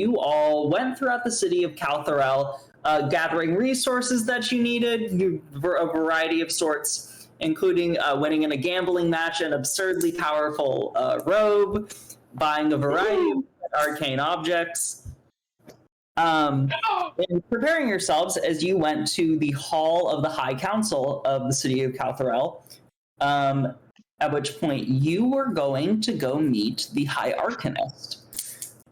you all went throughout the city of Caltharel, gathering resources that you needed, a variety of sorts, including winning in a gambling match, an absurdly powerful robe, buying a variety of arcane objects, and preparing yourselves as you went to the Hall of the High Council of the city of Caltharel, at which point you were going to go meet the High Arcanist.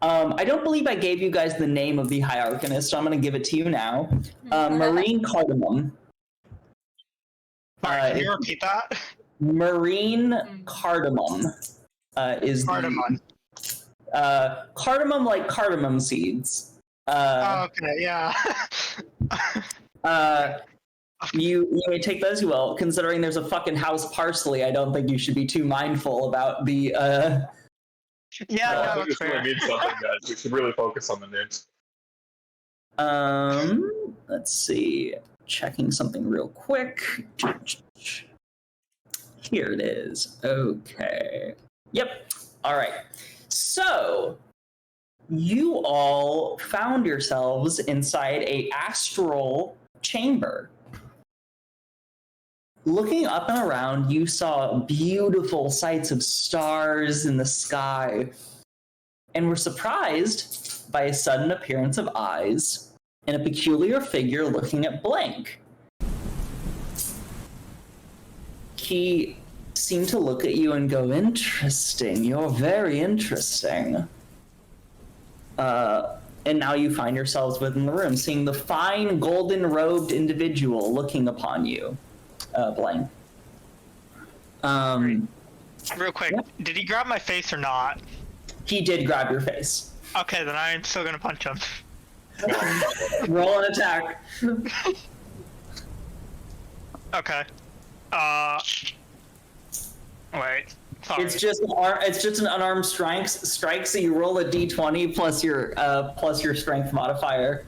I don't believe I gave you guys the name of the High Arcanist, so I'm going to give it to you now. Marine Cardamom. Sorry, can you repeat that? Marine Cardamom is Cardamom. Cardamom, like cardamom seeds. Okay, yeah. You may take that as you will. Considering there's a fucking house parsley, I don't think you should be too mindful about the. Yeah, I no, think that's it's really fair. means something, guys. We should really focus on the names. Let's see. Checking something real quick. Here it is. Okay. Yep. All right. So you all found yourselves inside a astral chamber. Looking up and around, you saw beautiful sights of stars in the sky, and were surprised by a sudden appearance of eyes and a peculiar figure looking at blank. He seemed to look at you and go, "Interesting, you're very interesting." And now you find yourselves within the room, seeing the fine golden-robed individual looking upon you. Blank. Real quick, Yeah. did he grab my face or not? He did grab your face. Okay, then I'm still gonna punch him. Roll an attack. Okay. Wait. Sorry. It's just an unarmed strike, so you roll a d20 plus your strength modifier.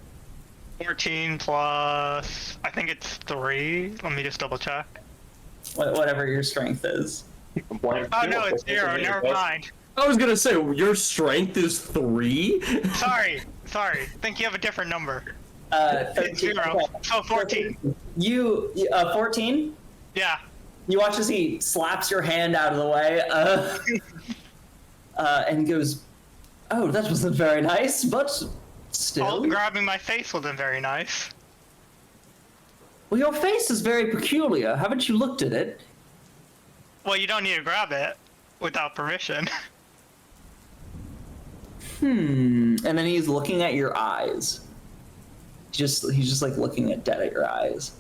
14 plus, I think it's 3. Let me just double check. Whatever your strength is. Oh no, it's 0. Never mind. I was gonna say, your strength is 3? Sorry. Think you have a different number. 13. 0. So 14. You 14? Yeah. You watch as he slaps your hand out of the way, and goes, "Oh, that wasn't very nice, but still." Oh, grabbing my face wasn't very nice. Well, your face is very peculiar. Haven't you looked at it? Well, you don't need to grab it without permission. And then he's looking at your eyes. He's just like looking dead at your eyes.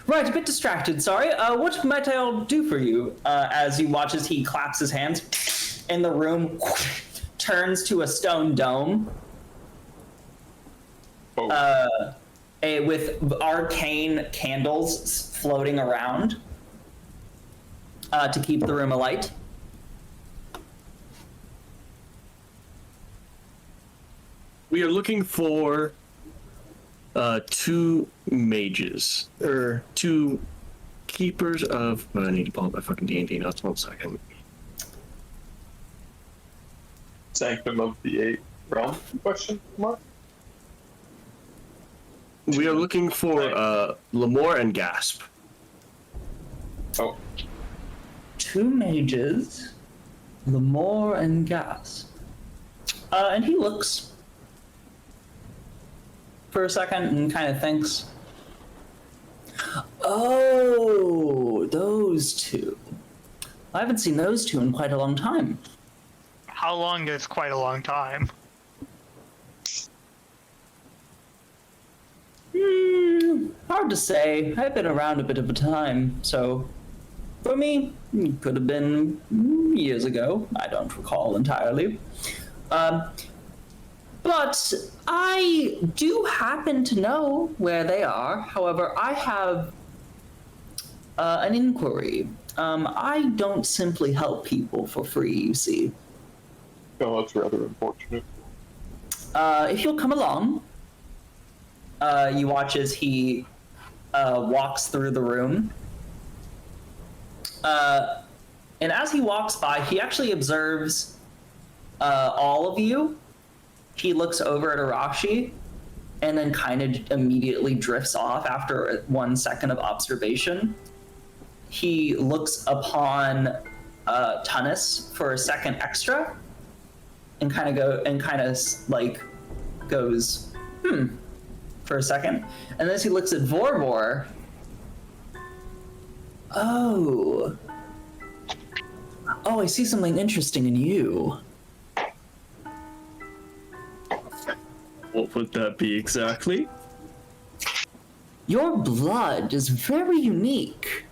Right, a bit distracted, sorry. What might I all do for you? As you watch as he claps his hands, and the room turns to a stone dome. With arcane candles floating around to keep the room alight. We are looking for 2 mages, or 2 keepers of. I need to pull up my fucking D&D notes. 1 second. Sanctum of the Eight Realm? Question mark. We are looking for Lamore and Gasp. Oh, 2 mages, Lamore and Gasp. And he looks for a second and kind of thinks, "Oh, those 2. I haven't seen those 2 in quite a long time." How long is quite a long time? Hard to say. I've been around a bit of a time, so for me, it could have been years ago. I don't recall entirely. But I do happen to know where they are. However, I have an inquiry. I don't simply help people for free, you see. no, that's rather unfortunate. If you'll come along, you watch as he walks through the room. And as he walks by, he actually observes all of you he looks over at Arashi and then kind of immediately drifts off after 1 second of observation. He looks upon Tunis for a second extra and kind of goes, for a second. And then he looks at Vorbor. Oh, I see something interesting in you. What would that be exactly? Your blood is very unique.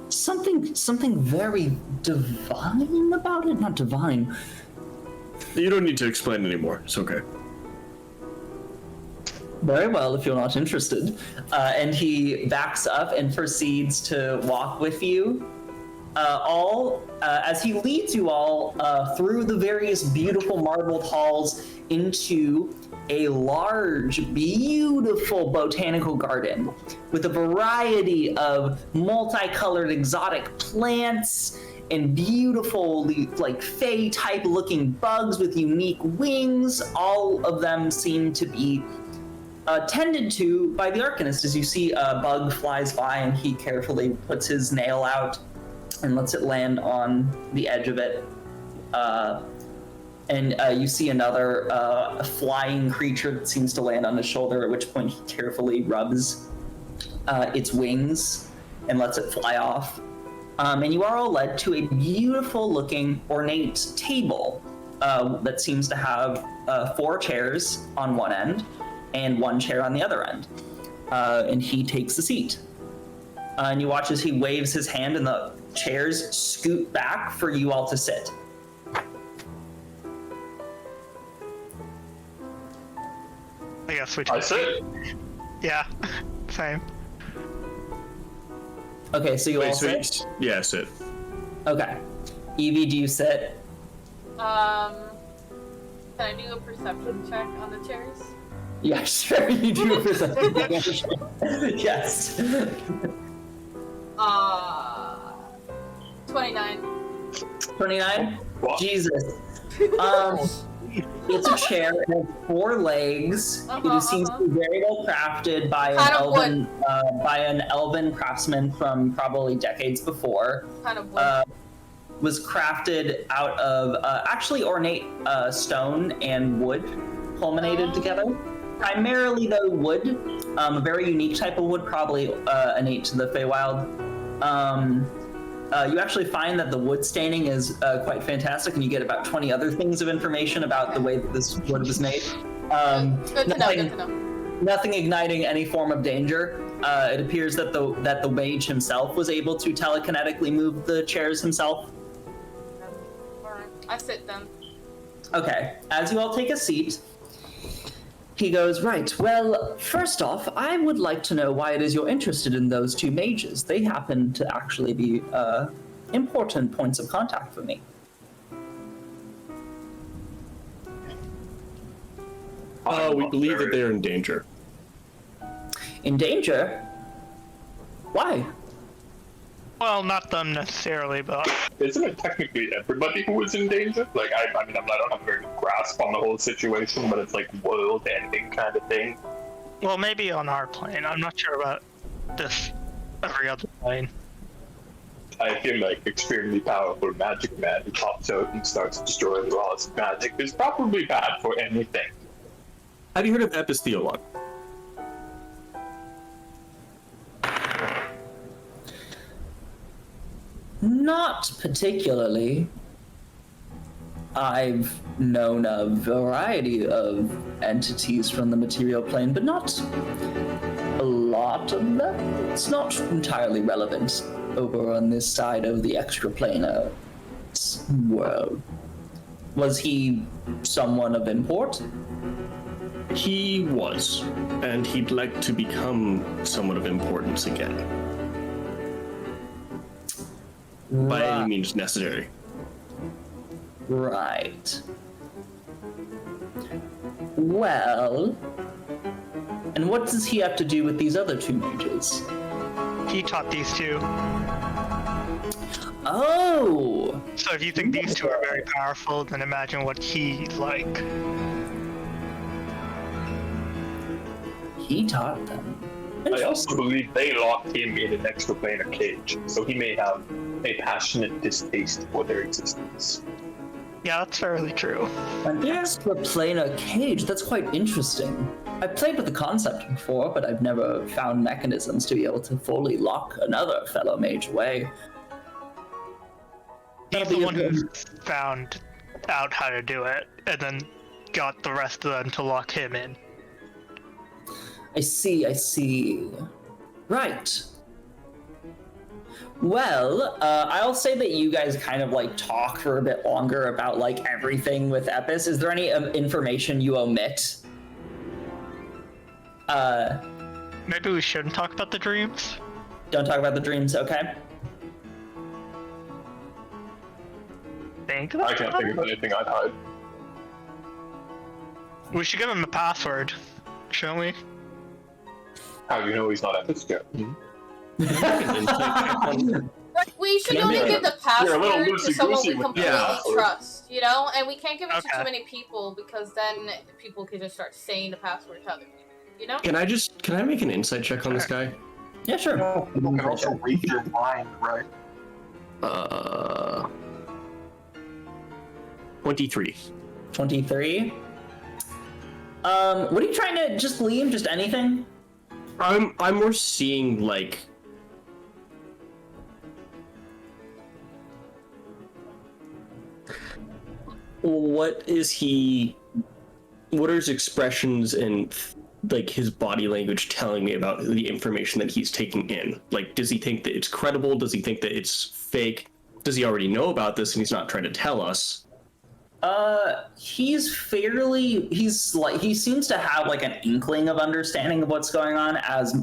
Something very divine about it? Not divine. You don't need to explain anymore. It's okay. Very well, if you're not interested. And he backs up and proceeds to walk with you. As he leads you all through the various beautiful marbled halls into a large, beautiful botanical garden with a variety of multicolored exotic plants and beautiful, like, fey-type looking bugs with unique wings. All of them seem to be tended to by the Arcanist. As you see a bug flies by and he carefully puts his nail out and lets it land on the edge of it. And you see another flying creature that seems to land on his shoulder, at which point he carefully rubs its wings and lets it fly off. And you are all led to a beautiful looking ornate table that seems to have 4 chairs on one end and 1 chair on the other end. And he takes a seat. And you watch as he waves his hand and the chairs scoot back for you all to sit. I guess we I sit. Yeah, same. Okay, so you all Wait, sit? Yeah, sit. Okay. Evie, do you sit? Can I do a perception check on the chairs? Yeah, sure, you do. Yes. 29. 29? Wow. Jesus. It's a chair. It has 4 legs. It seems to be very well crafted by an elven craftsman from probably decades before. Kind of wood. Was crafted out of actually ornate stone and wood culminated together. Primarily though wood, a very unique type of wood, probably innate to the Feywild. You actually find that the wood staining is quite fantastic, and you get about 20 other things of information about the way that this wood was made. Good to know. Nothing igniting any form of danger. It appears that the mage himself was able to telekinetically move the chairs himself. Alright, I sit then. Okay, as you all take a seat, he goes, right, well, first off, I would like to know why it is you're interested in those 2 mages. They happen to actually be important points of contact for me. We believe that they're in danger. In danger? Why? Well, not them necessarily, but Isn't it technically everybody who is in danger? Like, I mean, I don't have a very good grasp on the whole situation, but it's like world-ending kind of thing. well, maybe on our plane. I'm not sure about this every other plane. I feel like extremely powerful magic man who pops out and starts destroying laws of magic is probably bad for anything. Have you heard of epistheologue? Not particularly. I've known a variety of entities from the material plane, but not a lot of them. It's not entirely relevant over on this side of the extraplanar world. Was he someone of import? He was, and he'd like to become someone of importance again. By any means necessary. Right. Well, and what does he have to do with these other 2 mages? He taught these 2. Oh! So if you think these two are very powerful, then imagine what he's like. He taught them. I also believe they locked him in an extraplanar cage, so he may have a passionate distaste for their existence. Yeah, that's fairly true. An extraplanar cage, that's quite interesting. I've played with the concept before, but I've never found mechanisms to be able to fully lock another fellow mage away. He's the one who found out how to do it, and then got the rest of them to lock him in. I see. Right. Well, I'll say that you guys kind of like talk for a bit longer about like everything with Epis. Is there any information you omit? Maybe we shouldn't talk about the dreams? Don't talk about the dreams, okay? I can't think of anything I'd hide. We should give him a password, shouldn't we? How do you know he's not at this yet? Like, we should only give the password to someone we completely trust, you know? And we can't give it to too many people because then people can just start saying the password to other people, you know? Can I make an insight check on this guy? Yeah, sure. People can also read your mind, right? 23. 23. What are you trying to just leave? Just anything? I'm more seeing like what are his expressions and like his body language telling me about the information that he's taking in? Like, does he think that it's credible? Does he think that it's fake? Does he already know about this and he's not trying to tell us? He seems to have like an inkling of understanding of what's going on, as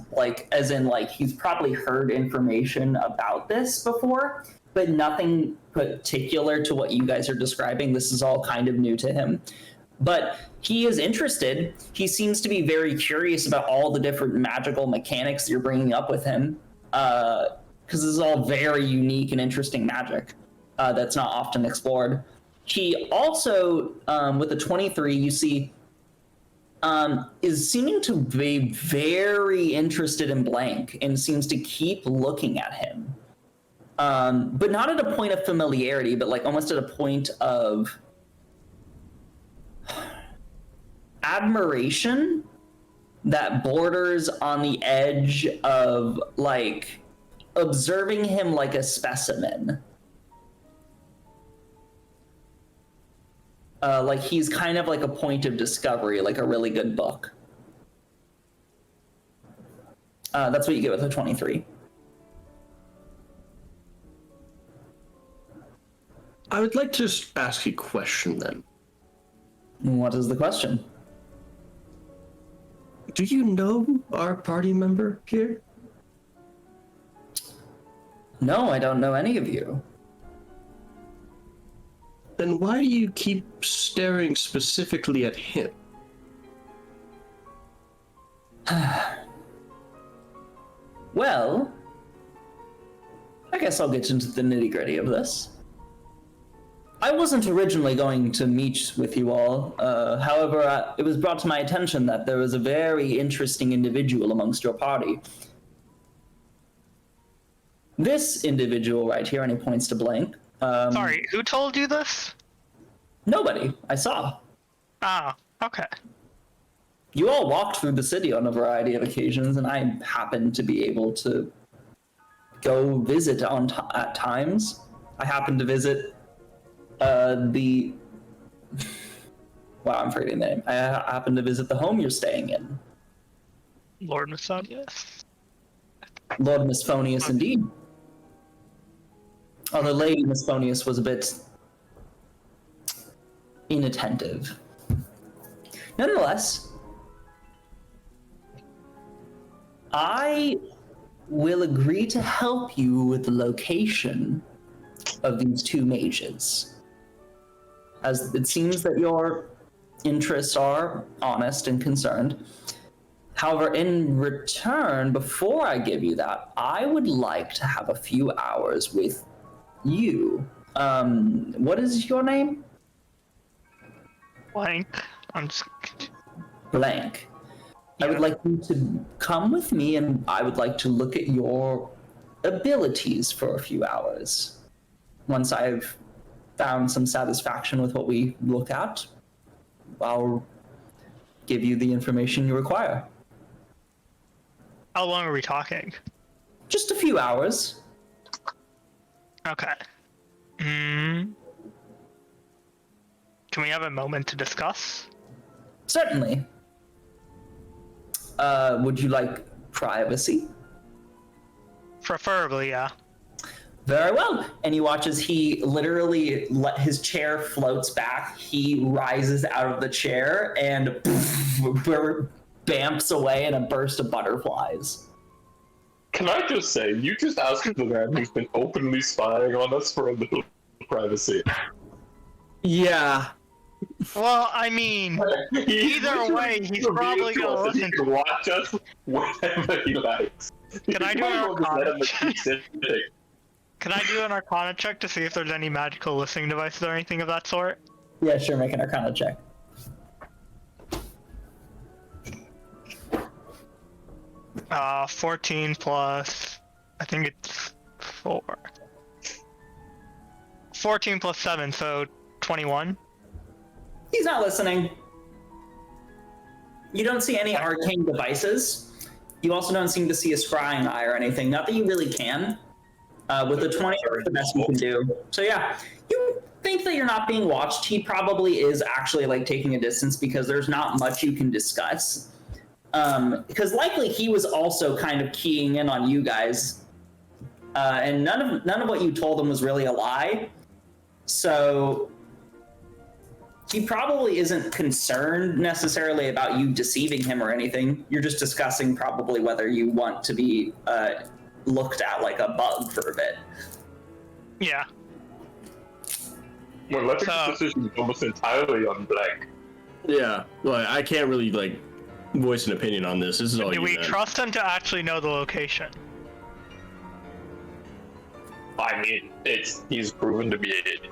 in he's probably heard information about this before, but nothing particular to what you guys are describing. This is all kind of new to him. But he is interested. He seems to be very curious about all the different magical mechanics you're bringing up with him, because this is all very unique and interesting magic that's not often explored. He also, with the 23, you see, is seeming to be very interested in Blank and seems to keep looking at him. But not at a point of familiarity, but like almost at a point of admiration that borders on the edge of like observing him like a specimen. Like he's kind of like a point of discovery, like a really good book. That's what you get with a 23. I would like to ask you a question then. What is the question? Do you know our party member here? No, I don't know any of you. Then why do you keep staring specifically at him? Well, I guess I'll get into the nitty-gritty of this. I wasn't originally going to meet with you all. However, it was brought to my attention that there was a very interesting individual amongst your party. This individual right here, and he points to Blank. Sorry, who told you this? Nobody. I saw. Ah, okay. You all walked through the city on a variety of occasions, and I happened to be able to go visit at times. I happened to visit the... Wow, I'm forgetting the name. I happened to visit the home you're staying in. Lord Misonius? Lord Misphonius, indeed. Although Lady Misphonius was a bit inattentive. Nonetheless, I will agree to help you with the location of these two mages, as it seems that your interests are honest and concerned. However, in return, before I give you that, I would like to have a few hours with you. What is your name? Blank. I'm just. Blank. Yeah. I would like you to come with me, and I would like to look at your abilities for a few hours. Once I've found some satisfaction with what we look at, I'll give you the information you require. How long are we talking? Just a few hours. Okay. Can we have a moment to discuss? Certainly. Would you like privacy? Preferably, yeah. Very well. And he watches, he literally his chair floats back. He rises out of the chair and bamps away in a burst of butterflies. Can I just say, you just asked the man who's been openly spying on us for a little privacy. Yeah. Well, I mean, either way, he's probably gonna listen. He can watch us whenever he likes. Can I do an Arcana check? Can I do an Arcana check to see if there's any magical listening devices or anything of that sort? Yeah, sure, make an Arcana check. 14 plus, I think it's 4. 14 plus 7, so 21. He's not listening. You don't see any arcane devices. You also don't seem to see a scrying eye or anything. Not that you really can. With the 20, that's the best you can do. So yeah, you think that you're not being watched. He probably is actually like taking a distance because there's not much you can discuss. Because likely he was also kind of keying in on you guys, and none of what you told him was really a lie. So he probably isn't concerned necessarily about you deceiving him or anything. You're just discussing probably whether you want to be looked at like a bug for a bit. Yeah. Well, I think the decision is almost entirely on Blank. Yeah. Well, I can't really like voice an opinion on this. This is all Do you. we man. trust him to actually know the location? I mean, he's proven to be an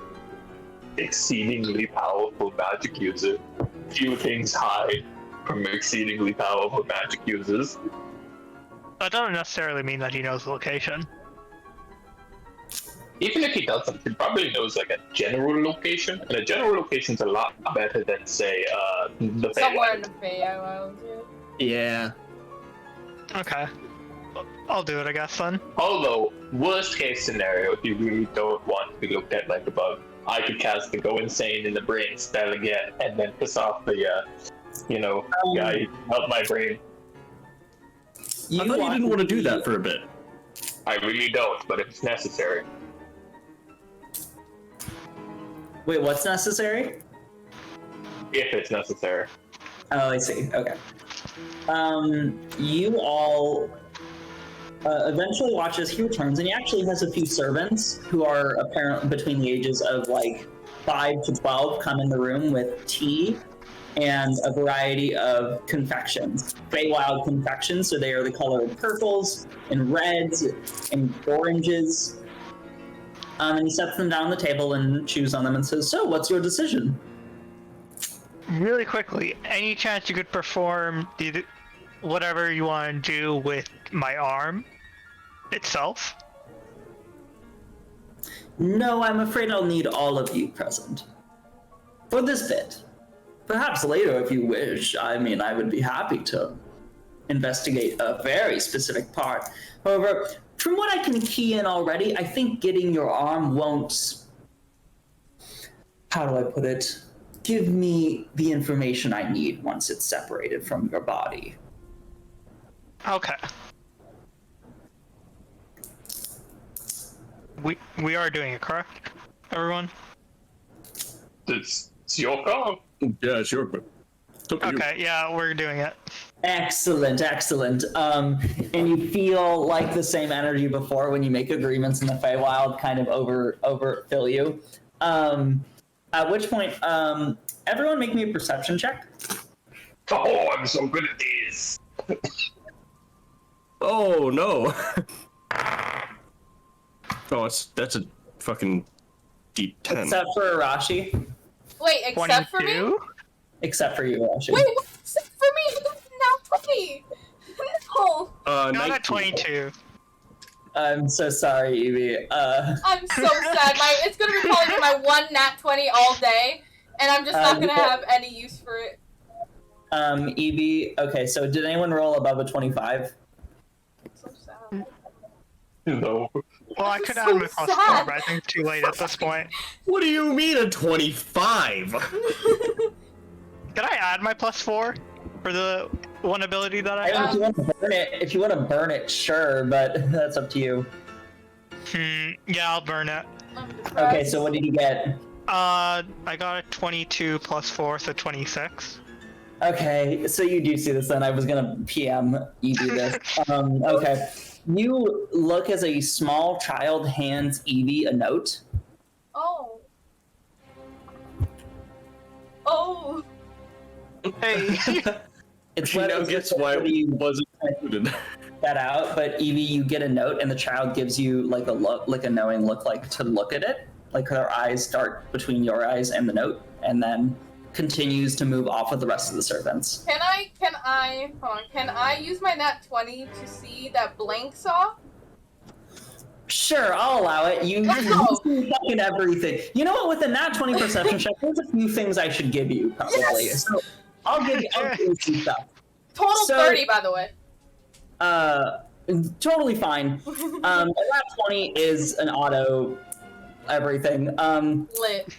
exceedingly powerful magic user. Few things hide from exceedingly powerful magic users. That doesn't necessarily mean that he knows the location. Even if he doesn't, he probably knows like a general location, and a general location's a lot better than say the somewhere in the Feywild. Yeah. Okay. I'll do it, I guess, then. Although, worst case scenario, if you really don't want to be looked at like a bug, I could cast the Go Insane in the Brain spell again, and then piss off the, guy who helped my brain. I thought you didn't want to do that for a bit. I really don't, but if it's necessary. Wait, what's necessary? If it's necessary. Oh, I see. Okay. You all eventually watch as he returns, and he actually has a few servants who are apparently between the ages of like 5 to 12 come in the room with tea and a variety of confections. Feywild confections, so they are the color of purples and reds and oranges. And he sets them down on the table and chews on them and says, "So, what's your decision?" Really quickly, any chance you could perform whatever you want to do with my arm itself? No, I'm afraid I'll need all of you present. For this bit. Perhaps later if you wish. I mean, I would be happy to investigate a very specific part. However, from what I can key in already, I think getting your arm won't... How do I put it? Give me the information I need once it's separated from your body. Okay. We are doing it, correct, everyone? It's your call. Yeah, sure. Okay, yeah, we're doing it. Excellent, excellent. And you feel like the same energy before when you make agreements in the Feywild kind of overfill you. At which point, everyone make me a perception check. Oh, I'm so good at these. Oh no. Oh, that's a fucking deep 10. Except for Arashi. Wait, except for me? Except for you, Arashi. Wait, what? Except for me? Now 20! No! Not at 22. I'm so sorry, Evie. I'm so sad. It's gonna be probably my one nat 20 all day, and I'm just not gonna have any use for it. Evie, okay, so did anyone roll above a 25? So sad. No. Well, I could So add my plus sad. 4, but I think it's too late at this point. What do you mean a 25? Did I add my plus 4 for the one ability that I If have? you want to burn it, sure, but that's up to you. Yeah, I'll burn it. Okay, so what did you get? I got a 22 plus 4, so 26. Okay, so you do see this then. I was gonna PM Evie this. Okay. You look as a small child hands Evie a note. Oh. Oh. Hey. It's She now gets why it wasn't included. that out, but Evie, you get a note and the child gives you like a look, like a knowing look, like to look at it. Like her eyes start between your eyes and the note, and then continues to move off with the rest of the servants. Can I use my nat 20 to see that Blank saw? Sure, I'll allow it. You see fucking everything. You know what? With a nat 20 perception check, there's a few things I should give you, probably. Yes! So I'll give you some stuff. Total 30, by the way. Totally fine. A nat 20 is an auto everything. Lit.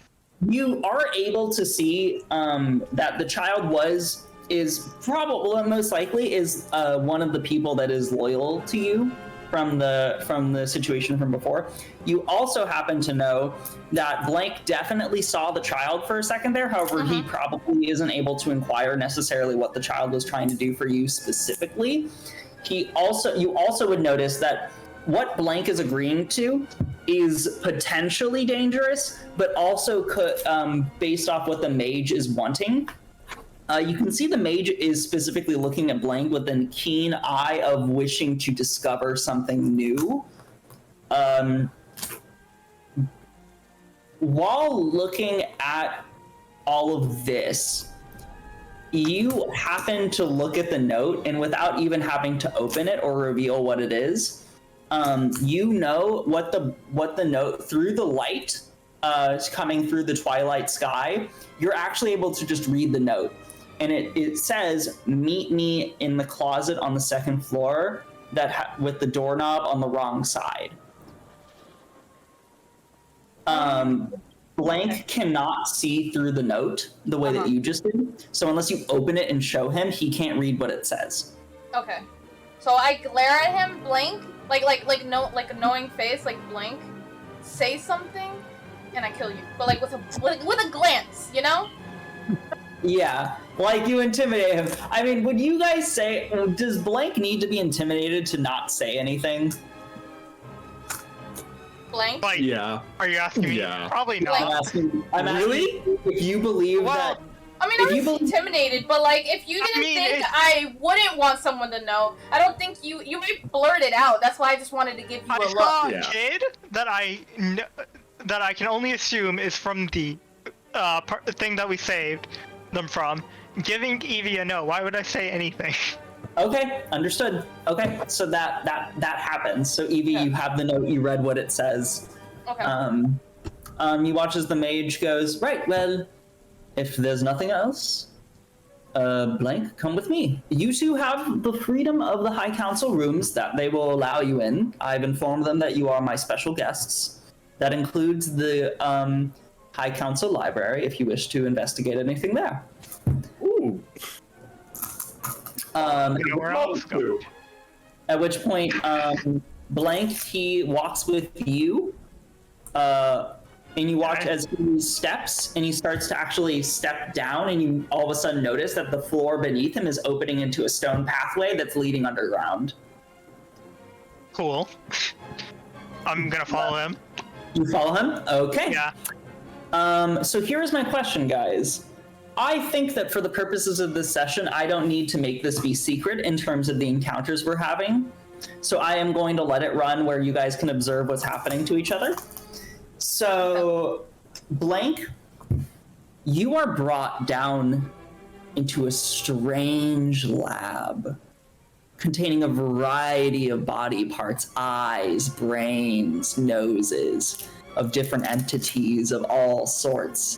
You are able to see that the child is probably most likely is one of the people that is loyal to you from the situation from before. You also happen to know that Blank definitely saw the child for a second there. However, he probably isn't able to inquire necessarily what the child was trying to do for you specifically. You also would notice that what Blank is agreeing to is potentially dangerous, but also could, based off what the mage is wanting. You can see the mage is specifically looking at Blank with a keen eye of wishing to discover something new. While looking at all of this, you happen to look at the note, and without even having to open it or reveal what it is, you know what the note through the light coming through the twilight sky. You're actually able to just read the note, and it says, "Meet me in the closet on the second floor with the doorknob on the wrong side." Blank cannot see through the note the way that you just did. So unless you open it and show him, he can't read what it says. Okay. So I glare at him, Blank, like a knowing face, like Blank, say something, and I kill you. But like with a glance, you know? Yeah, like you intimidate him. I mean, would you guys say, does Blank need to be intimidated to not say anything? Blank? Like, Yeah. are you asking me? Yeah. Probably Blank. not. I'm Really? asking if you believe that. I mean, If I you was intimidated, but like, if you didn't think I wouldn't want someone to know, I don't think you may blurt it out. That's why I just wanted to give you a I look. saw a Yeah. kid that I can only assume is from the thing that we saved them from, giving Evie a no. Why would I say anything? Okay, understood. Okay, so that happens. So Evie, you have the note. You read what it says. Okay. You watch as the mage goes, right, well, if there's nothing else, Blank, come with me. You two have the freedom of the High Council rooms that they will allow you in. I've informed them that you are my special guests. That includes the High Council library, if you wish to investigate anything there. Ooh. Where else go? At which point, Blank, he walks with you, and you watch as he steps, and he starts to actually step down, and you all of a sudden notice that the floor beneath him is opening into a stone pathway that's leading underground. Cool. I'm gonna follow him. You follow him? Okay. Yeah. So here's my question, guys. I think that for the purposes of this session, I don't need to make this be secret in terms of the encounters we're having. So I am going to let it run where you guys can observe what's happening to each other. So, Blank, you are brought down into a strange lab containing a variety of body parts, eyes, brains, noses, of different entities of all sorts.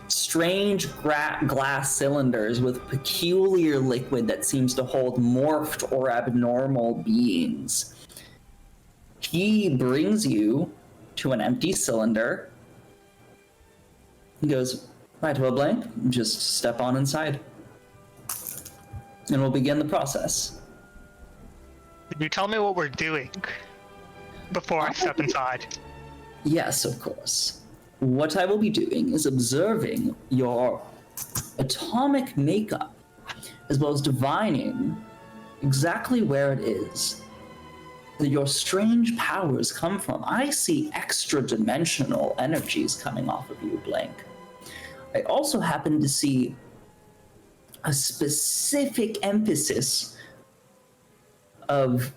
Strange glass cylinders with peculiar liquid that seems to hold morphed or abnormal beings. He brings you to an empty cylinder. He goes, right, well, Blank, just step on inside. And we'll begin the process. Can you tell me what we're doing before I step inside? Yes, of course. What I will be doing is observing your atomic makeup, as well as divining exactly where it is that your strange powers come from. I see extra-dimensional energies coming off of you, Blank. I also happen to see a specific emphasis of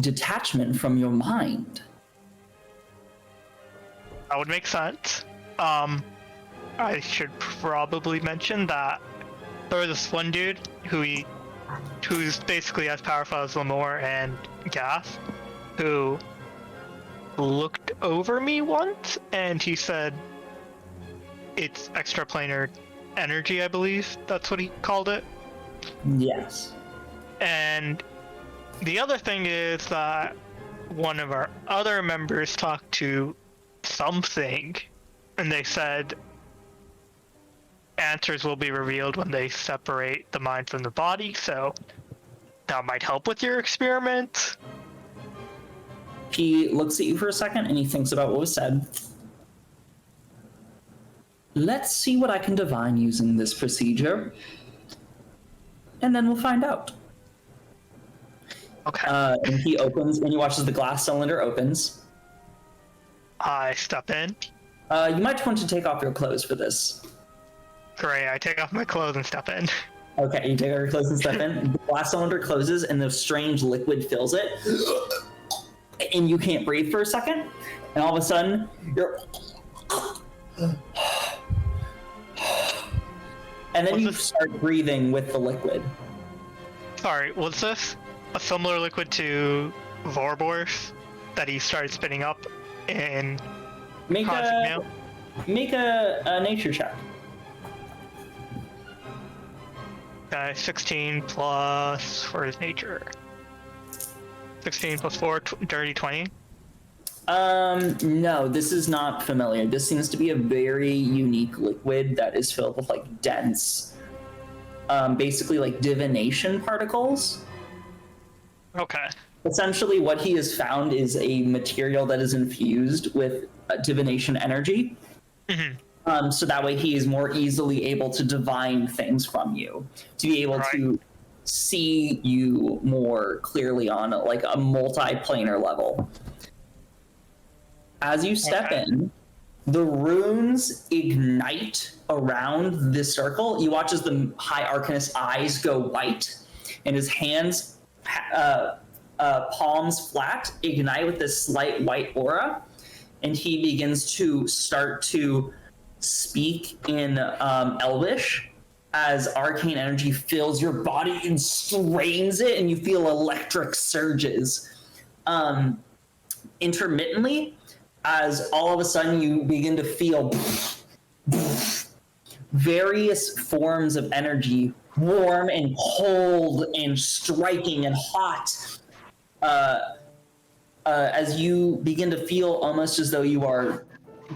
detachment from your mind. That would make sense. I should probably mention that there was this one dude who's basically as powerful as Lamore and Gas, who looked over me once, and he said it's extraplanar energy, I believe that's what he called it. Yes. And the other thing is that one of our other members talked to something, and they said answers will be revealed when they separate the mind from the body, so that might help with your experiment. He looks at you for a second and he thinks about what was said. Let's see what I can divine using this procedure, and then we'll find out. Okay. And he watches the glass cylinder opens. I step in. You might want to take off your clothes for this. Great, I take off my clothes and step in. Okay, you take off your clothes and step in. The glass cylinder closes and the strange liquid fills it. And you can't breathe for a second. And all of a sudden, you're... And then you start breathing with the liquid. Sorry, was this a similar liquid to Vorbor's that he started spinning up in Make a nature check. Okay, 16 plus for his nature. 16 plus 4, dirty 20. No, this is not familiar. This seems to be a very unique liquid that is filled with like dense, basically like divination particles. Okay. Essentially, what he has found is a material that is infused with divination energy. Mm-hmm. So that way he is more easily able to divine things from you, to be able to see you more clearly on like a multi-planar level. As you step in, the runes ignite around this circle. You watch as the High Arcanist's eyes go white, and his hands, palms flat, ignite with this slight white aura, and he begins to start to speak in Elvish as arcane energy fills your body and strains it, and you feel electric surges. Intermittently, as all of a sudden you begin to feel various forms of energy, warm and cold and striking and hot, as you begin to feel almost as though you are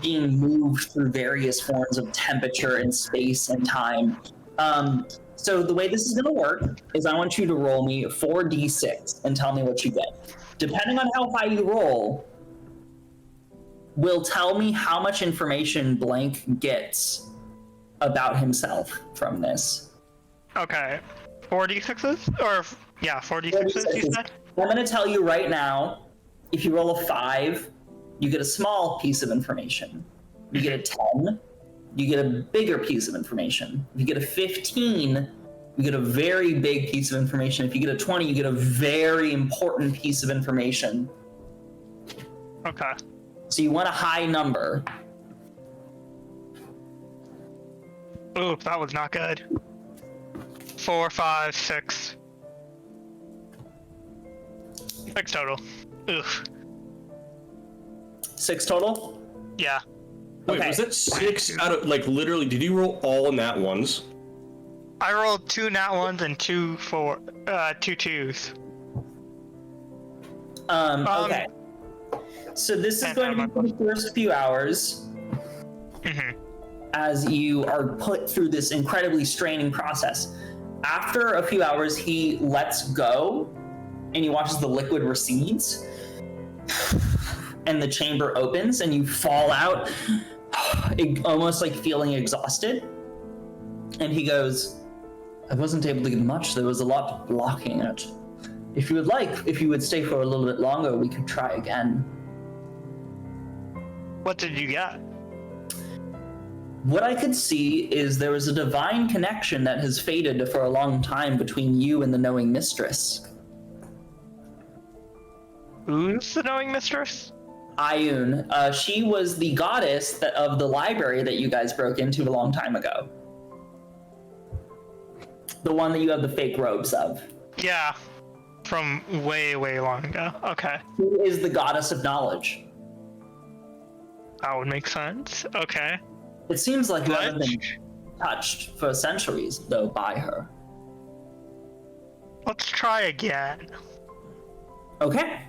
being moved through various forms of temperature and space and time. So the way this is going to work is I want you to roll me 4d6 and tell me what you get. Depending on how high you roll, will tell me how much information Blank gets about himself from this. Okay. 4d6s? Or, yeah, 4d6s, you said? I'm going to tell you right now, if you roll a 5, you get a small piece of information. If you get a 10, you get a bigger piece of information. If you get a 15, you get a very big piece of information. If you get a 20, you get a very important piece of information. Okay. So you want a high number. Ooh, that was not good. 4, 5, 6. 6 total. Oof. 6 total? Yeah. Wait, Okay. was that 6 out of, like, literally, did you roll all nat ones? I rolled 2 nat ones and 2 twos. Okay. So this is going to be for the first few hours. As you are put through this incredibly straining process. After a few hours, he lets go and he watches the liquid recedes and the chamber opens and you fall out, almost like feeling exhausted. And he goes, I wasn't able to get much. There was a lot blocking it. If you would like, if you would stay for a little bit longer, we could try again. What did you get? What I could see is there was a divine connection that has faded for a long time between you and the knowing mistress. Who's the knowing mistress? Ayun. She was the goddess of the library that you guys broke into a long time ago. The one that you have the fake robes of. Yeah. From way, way long ago. Okay. Who is the goddess of knowledge? That would make sense. Okay. It seems like you haven't been touched for centuries, though, by her. Let's try again. Okay.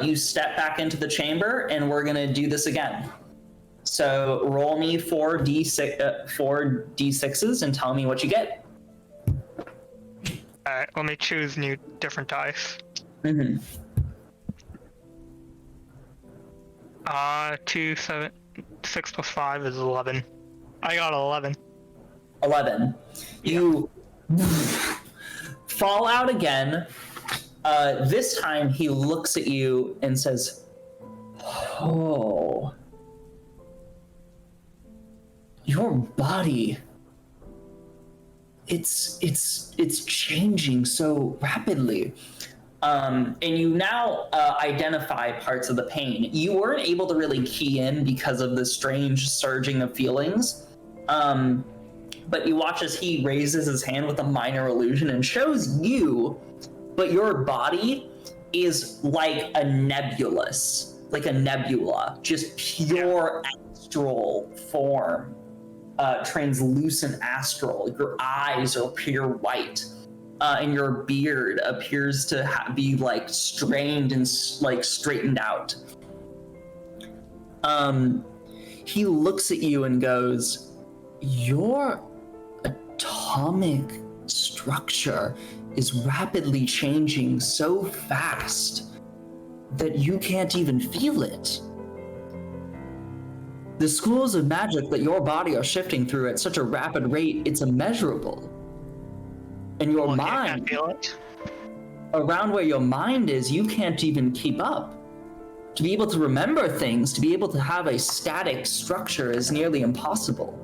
You step back into the chamber, and we're gonna do this again. So roll me 4 d6s and tell me what you get. Alright, let me choose different dice. 2, 7, 6 plus 5 is 11. I got 11. 11. Yeah. You fall out again. This time he looks at you and says, oh, your body, it's changing so rapidly. And you now identify parts of the pain. You weren't able to really key in because of the strange surging of feelings. But you watch as he raises his hand with a minor illusion and shows you, but your body is like a nebula, just pure astral form, translucent astral. Your eyes are pure white. And your beard appears to be like strained and like straightened out. He looks at you and goes, your atomic structure is rapidly changing so fast that you can't even feel it. The schools of magic that your body are shifting through at such a rapid rate, it's immeasurable. And your mind, I feel it. Around where your mind is, you can't even keep up. To be able to remember things, to be able to have a static structure is nearly impossible.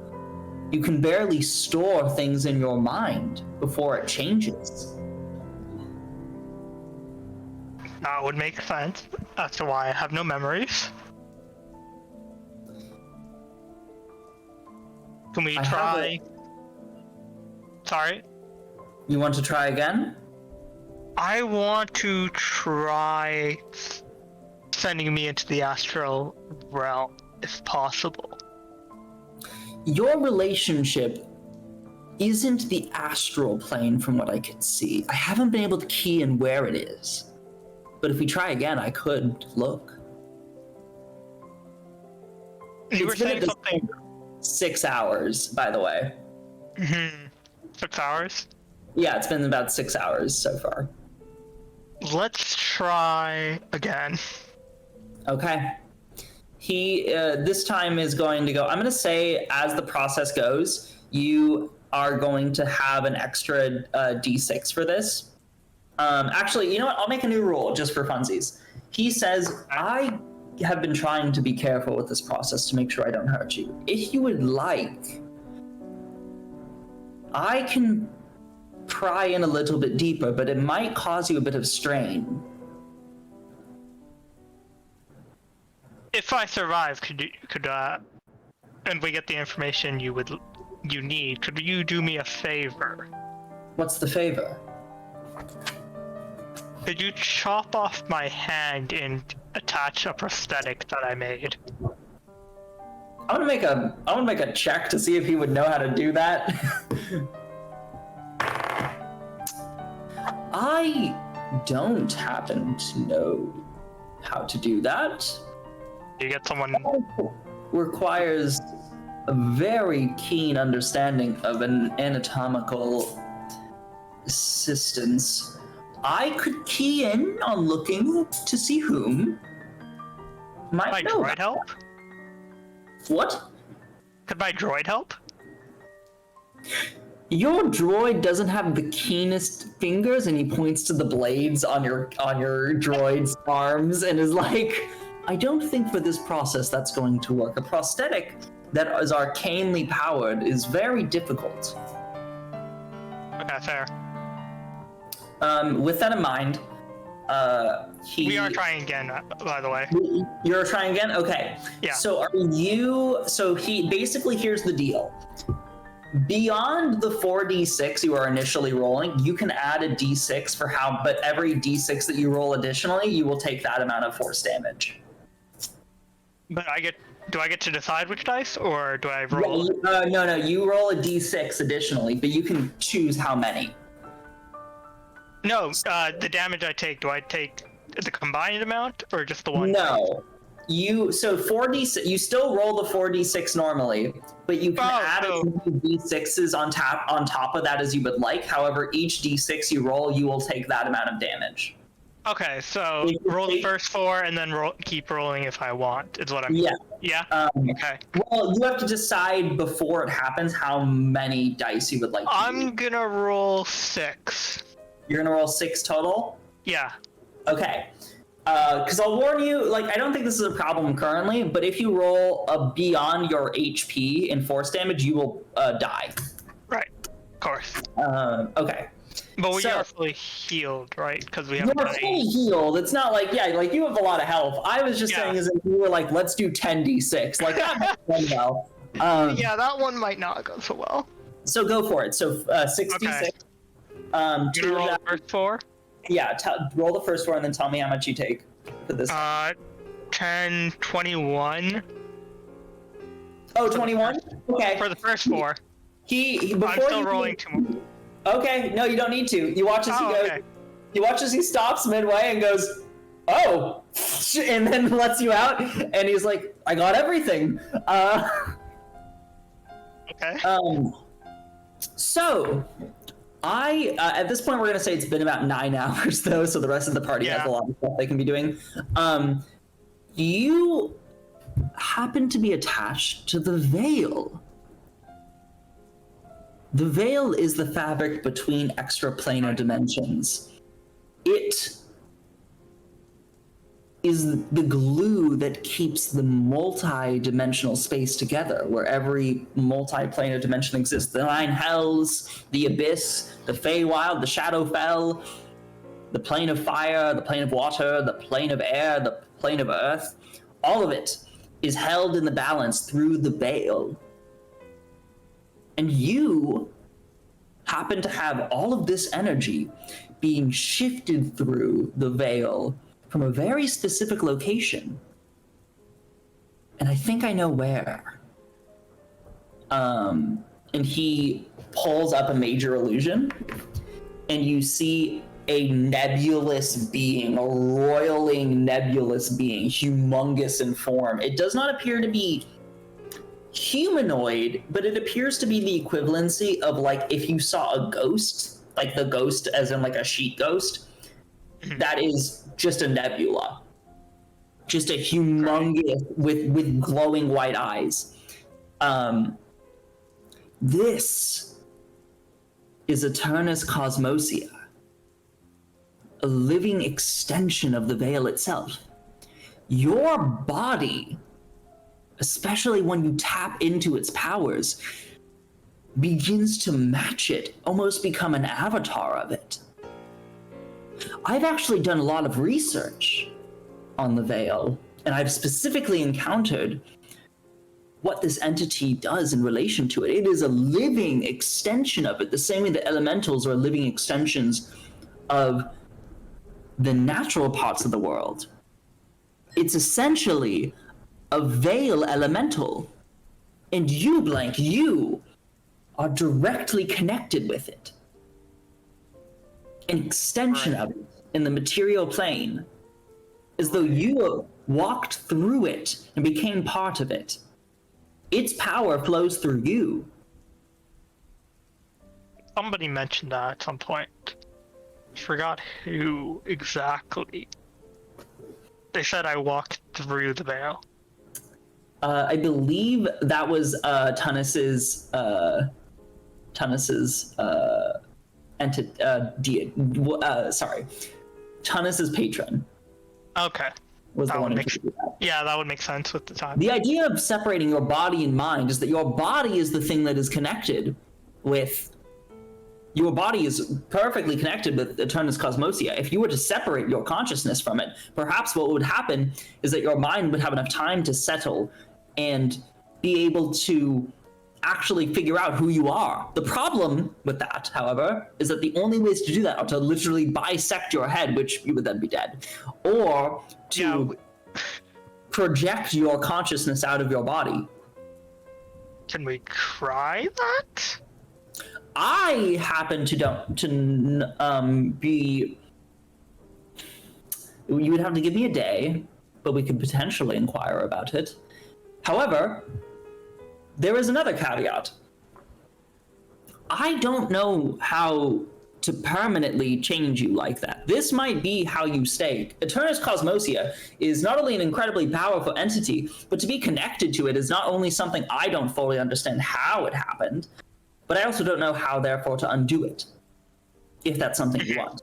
You can barely store things in your mind before it changes. That would make sense as to why I have no memories. Can we try? Sorry? You want to try again? I want to try sending me into the astral realm, if possible. Your relationship isn't the astral plane from what I can see. I haven't been able to key in where it is. But if we try again, I could look. You were saying something. 6 hours, by the way. 6 hours? Yeah, it's been about 6 hours so far. Let's try again. Okay. He, this time is going to go, I'm going to say as the process goes, you are going to have an extra D6 for this. Actually, you know what? I'll make a new rule just for funsies. He says, I have been trying to be careful with this process to make sure I don't hurt you. If you would like, I can pry in a little bit deeper, but it might cause you a bit of strain. if I survive, and we get the information you need, could you do me a favor? What's the favor? Could you chop off my hand and attach a prosthetic that I made? I want to make a check to see if he would know how to do that. I don't happen to know how to do that. You get someone. Requires a very keen understanding of an anatomical assistance. I could key in on looking to see whom might My know. droid help? What? Could my droid help? Your droid doesn't have the keenest fingers, and he points to the blades on your droid's arms and is like, I don't think for this process that's going to work. A prosthetic that is arcanely powered is very difficult. Okay, fair. With that in mind, We are trying again, by the way. You're trying again? Okay. Yeah. So he basically, here's the deal. Beyond the 4d6 you are initially rolling, you can add a d6 but every d6 that you roll additionally, you will take that amount of force damage. But do I get to decide which dice, or do I roll? No, you roll a d6 additionally, but you can choose how many. No, the damage I take, do I take the combined amount, or just the one? No. You still roll the 4d6 normally, but you can add as many d6s on top of that as you would like. However, each d6 you roll, you will take that amount of damage. Okay, so roll the first 4 and then keep rolling if I want, is what I'm Yeah. Yeah? Okay. Well, you have to decide before it happens how many dice you would like to I'm gonna roll 6. You're gonna roll 6 total? Yeah. Okay. Because I'll warn you, I don't think this is a problem currently, but if you roll beyond your HP in force damage, you will die. Right. Of course. Okay. But we are fully healed, right? Because we have. You're fully healed. It's not you have a lot of health. I was just saying is that you were let's do 10d6. That might go well. Yeah, that one might not go so well. So go for it. So 6d6. Okay. You roll the first 4? Yeah, roll the first 4 and then tell me how much you take for this. 10, 21. Oh, 21? Okay. For the first 4. I'm still rolling 2 more. Okay, no, you don't need to. You watch as he goes. Okay. You watch as he stops midway and goes, "Oh," and then lets you out. And he's like, "I got everything." Okay. So, at this point, we're gonna say it's been about 9 hours though, so the rest of the party has a lot of stuff they can be doing. You happen to be attached to the veil. The veil is the fabric between extraplanar dimensions. It is the glue that keeps the multi-dimensional space together, where every multi-planar dimension exists. The Nine Hells, the Abyss, the Feywild, the Shadowfell, the plane of fire, the plane of water, the plane of air, the plane of earth. All of it is held in the balance through the veil. And you happen to have all of this energy being shifted through the veil from a very specific location. And I think I know where. And he pulls up a major illusion, and you see a nebulous being, a roiling nebulous being, humongous in form. It does not appear to be humanoid, but it appears to be the equivalency of if you saw a ghost, the ghost as in a sheet ghost, that is just a nebula, just a humongous with glowing white eyes. This is Eternus Cosmosia, a living extension of the veil itself. Your body, especially when you tap into its powers, begins to match it, almost become an avatar of it. I've actually done a lot of research on the veil, And I've specifically encountered what this entity does in relation to it. It is a living extension of it, the same way that elementals are living extensions of the natural parts of the world. It's essentially a veil elemental. And you, Blank, you are directly connected with it. An extension of it in the material plane, as though you walked through it and became part of it. Its power flows through you. Somebody mentioned that at some point. I forgot who exactly. They said I walked through the veil. I believe that was Tunis's Tunis's patron. Okay. Was the one who did that. Yeah, that would make sense with the time. The idea of separating your body and mind is that your body is the thing that is connected with. Your body is perfectly connected with Eternus Cosmosia. If you were to separate your consciousness from it, perhaps what would happen is that your mind would have enough time to settle and be able to actually figure out who you are. The problem with that, however, is that the only ways to do that are to literally bisect your head, which you would then be dead, or to project your consciousness out of your body. Can we try that? I happen to be. You would have to give me a day, but we could potentially inquire about it. However, there is another caveat. I don't know how to permanently change you like that. This might be how you stay. Eternus Cosmosia is not only an incredibly powerful entity, but to be connected to it is not only something I don't fully understand how it happened, but I also don't know how, therefore, to undo it, if that's something you want.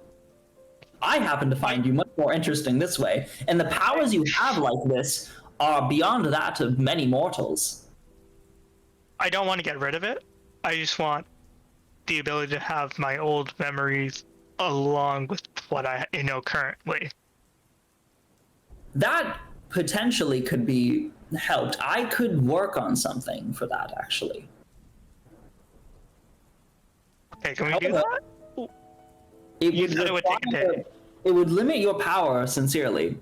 I happen to find you much more interesting this way, and the powers you have like this are beyond that of many mortals. I don't want to get rid of it. I just want the ability to have my old memories along with what I know currently. That potentially could be helped. I could work on something for that, actually. Okay, can we do that? You said it would take a day. It would limit your power, sincerely.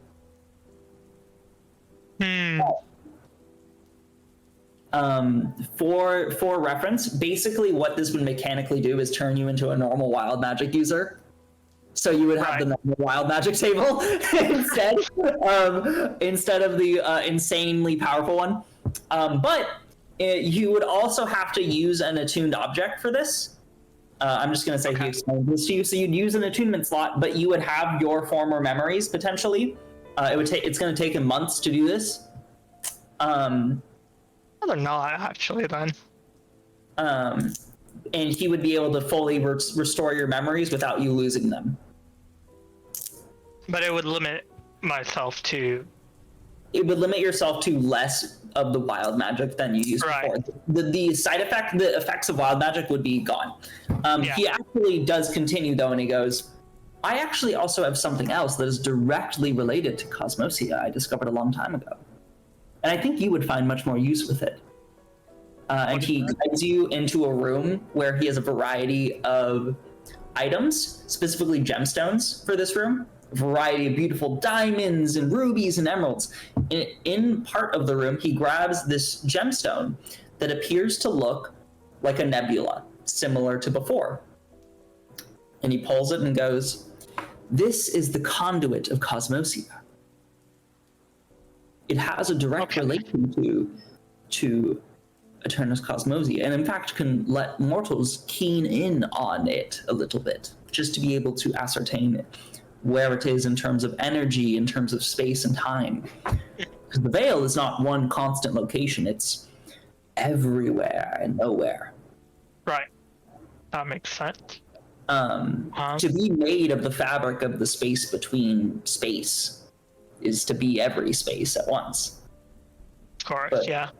For reference, basically what this would mechanically do is turn you into a normal wild magic user. So you would have the normal wild magic table instead of the insanely powerful one. But you would also have to use an attuned object for this. I'm just going to say he explained this to you. So you'd use an attunement slot, but you would have your former memories potentially. It's going to take him months to do this. They're not actually then. And he would be able to fully restore your memories without you losing them. But it would limit myself to. It would limit yourself to less of the wild magic than you used before. The side effect, the effects of wild magic would be gone. He actually does continue though, and he goes, I actually also have something else that is directly related to Cosmosia I discovered a long time ago. And I think you would find much more use with it. And he guides you into a room where he has a variety of items, specifically gemstones for this room. A variety of beautiful diamonds and rubies and emeralds. In part of the room, he grabs this gemstone that appears to look like a nebula, similar to before. And he pulls it and goes, this is the conduit of Cosmosia. It has a direct relation to Eternus Cosmosia, and in fact can let mortals keen in on it a little bit, just to be able to ascertain where it is in terms of energy, in terms of space and time. Because the veil is not one constant location, it's everywhere and nowhere. Right. That makes sense. To be made of the fabric of the space between space is to be every space at once. Of course, but yeah.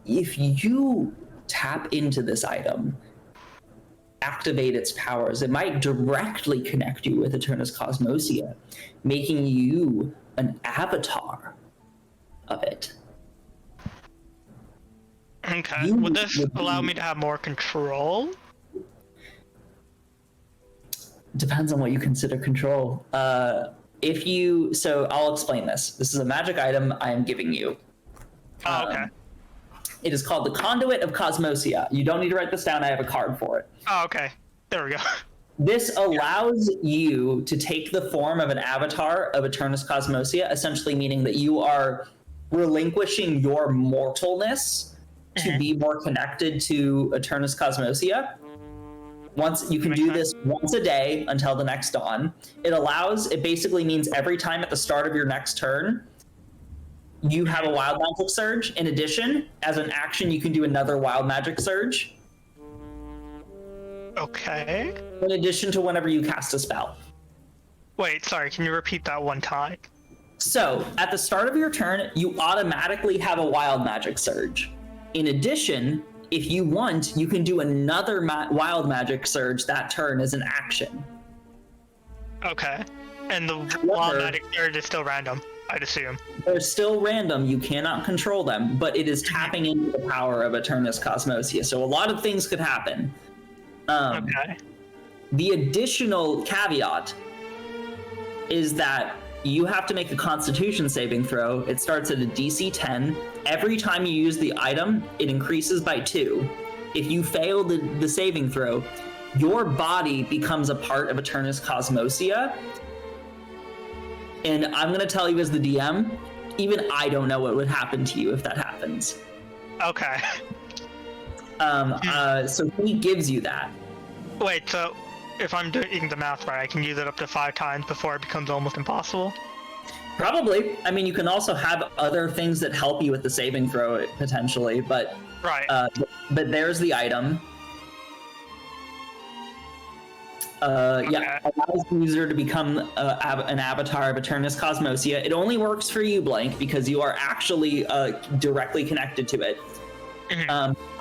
If you tap into this item, activate its powers, it might directly connect you with Eternus Cosmosia, making you an avatar of it. Okay. Would this allow me to have more control? Depends on what you consider control. So I'll explain this. This is a magic item I am giving you. Oh, okay. It is called the Conduit of Cosmosia. You don't need to write this down. I have a card for it. Oh, okay. There we go. This allows you to take the form of an avatar of Eternus Cosmosia, essentially meaning that you are relinquishing your mortalness to be more connected to Eternus Cosmosia. Once you can do this once a day until the next dawn. It basically means every time at the start of your next turn, you have a wild magic surge. In addition, as an action, you can do another wild magic surge. Okay. In addition to whenever you cast a spell. Wait, sorry, can you repeat that one time? So, at the start of your turn, you automatically have a wild magic surge. In addition, if you want, you can do another wild magic surge that turn as an action. Okay. And the wild magic surge is still random, I'd assume. They're still random, you cannot control them, but it is tapping into the power of Eternus Cosmosia. So a lot of things could happen. Okay. The additional caveat is that you have to make a Constitution saving throw. It starts at a DC 10. Every time you use the item, it increases by 2. If you fail the saving throw, your body becomes a part of Eternus Cosmosia. And I'm going to tell you as the DM, even I don't know what would happen to you if that happens. Okay. So he gives you that. Wait, so if I'm doing the math right, I can use it up to 5 times before it becomes almost impossible? Probably. I mean, you can also have other things that help you with the saving throw, potentially, but... Right. But there's the item. Yeah, allows the user to become an avatar of Eternus Cosmosia. It only works for you, Blank, because you are actually directly connected to it.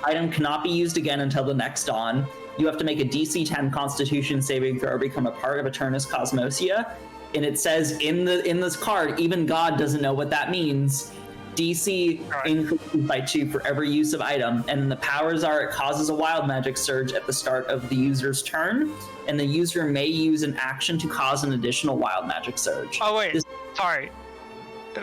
Item cannot be used again until the next dawn. You have to make a DC 10 Constitution saving throw to become a part of Eternus Cosmosia. And it says in this card, even God doesn't know what that means. DC increases by 2 for every use of item, and the powers are it causes a wild magic surge at the start of the user's turn, and the user may use an action to cause an additional wild magic surge. Oh wait, sorry.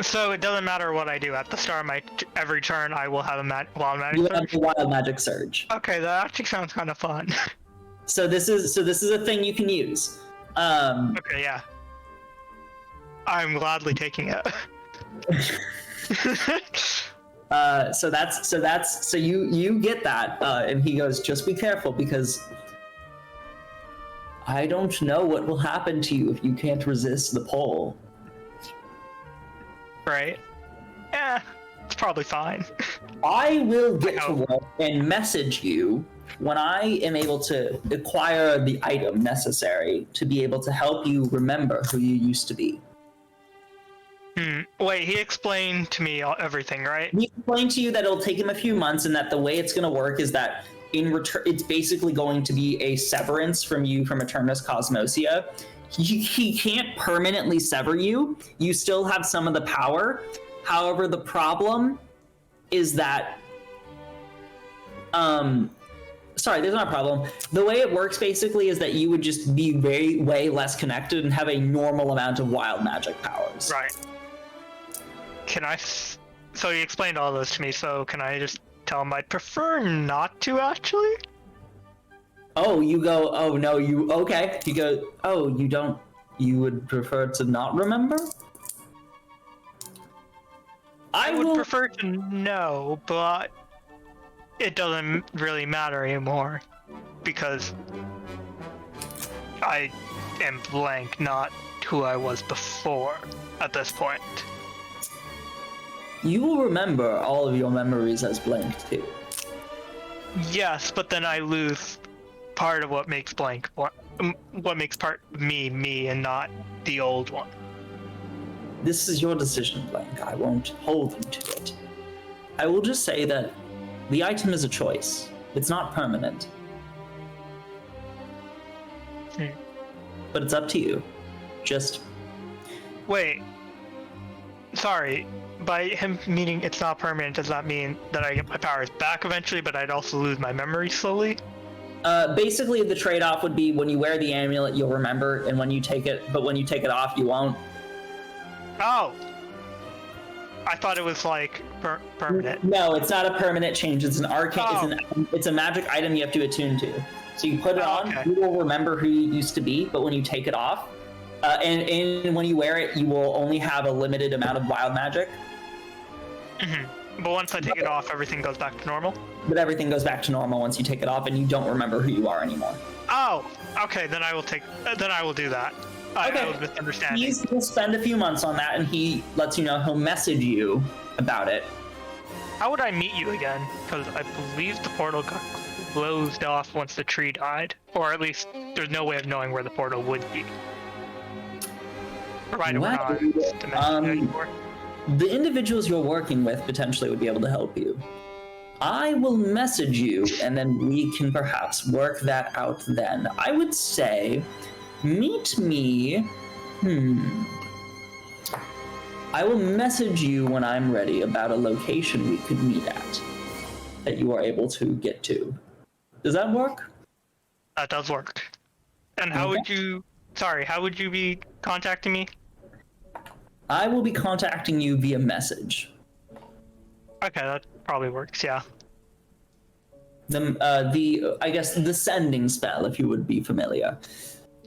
So it doesn't matter what I do at the start of my every turn. I will have a wild magic surge. Have a wild magic surge. Okay, that actually sounds kind of fun. So this is a thing you can use. Okay, yeah. I'm gladly taking it. So you get that, and he goes, just be careful because I don't know what will happen to you if you can't resist the pull. Right. Yeah, it's probably fine. I will get to work and message you when I am able to acquire the item necessary to be able to help you remember who you used to be. Wait, he explained to me everything, right? He explained to you that it'll take him a few months and that the way it's going to work is that in return, it's basically going to be a severance from you from Eternus Cosmosia. He can't permanently sever you. You still have some of the power. However, the problem is that... Sorry, there's not a problem. The way it works basically is that you would just be way less connected and have a normal amount of wild magic powers. Right. So he explained all this to me, so can I just tell him I'd prefer not to, actually? Oh, you go, oh no, okay. He goes, oh, you would prefer to not remember? I would prefer to know, but it doesn't really matter anymore, because I am blank, not who I was before at this point. You will remember all of your memories as blank, too. Yes, but then I lose part of what makes blank, what makes part me, and not the old one. This is your decision, Blank. I won't hold you to it. I will just say that the item is a choice. It's not permanent. Hmm. But it's up to you. Just... Wait. sorry. By him meaning it's not permanent, does that mean that I get my powers back eventually, but I'd also lose my memory slowly? Basically, the trade-off would be when you wear the amulet, you'll remember, and when you take it off, you won't. Oh. I thought it was like permanent. No, it's not a permanent change. It's an arcane. It's a magic item you have to attune to. So you put it on, you will remember who you used to be, but when you take it off, and when you wear it, you will only have a limited amount of wild magic. But once I take it off, everything goes back to normal? But everything goes back to normal once you take it off, and you don't remember who you are anymore. Oh, okay, then I will do that. Okay. I was misunderstanding. He'll spend a few months on that, and he lets you know, he'll message you about it. How would I meet you again? Because I believe the portal got closed off once the tree died. Or at least, there's no way of knowing where the portal would be. Provided we're not dimension anymore. The individuals you're working with potentially would be able to help you. I will message you, and then we can perhaps work that out then. I would say, meet me. I will message you when I'm ready about a location we could meet at that you are able to get to. Does that work? That does work. And how would you be contacting me? I will be contacting you via message. Okay, that probably works, yeah. I guess the sending spell, if you would be familiar.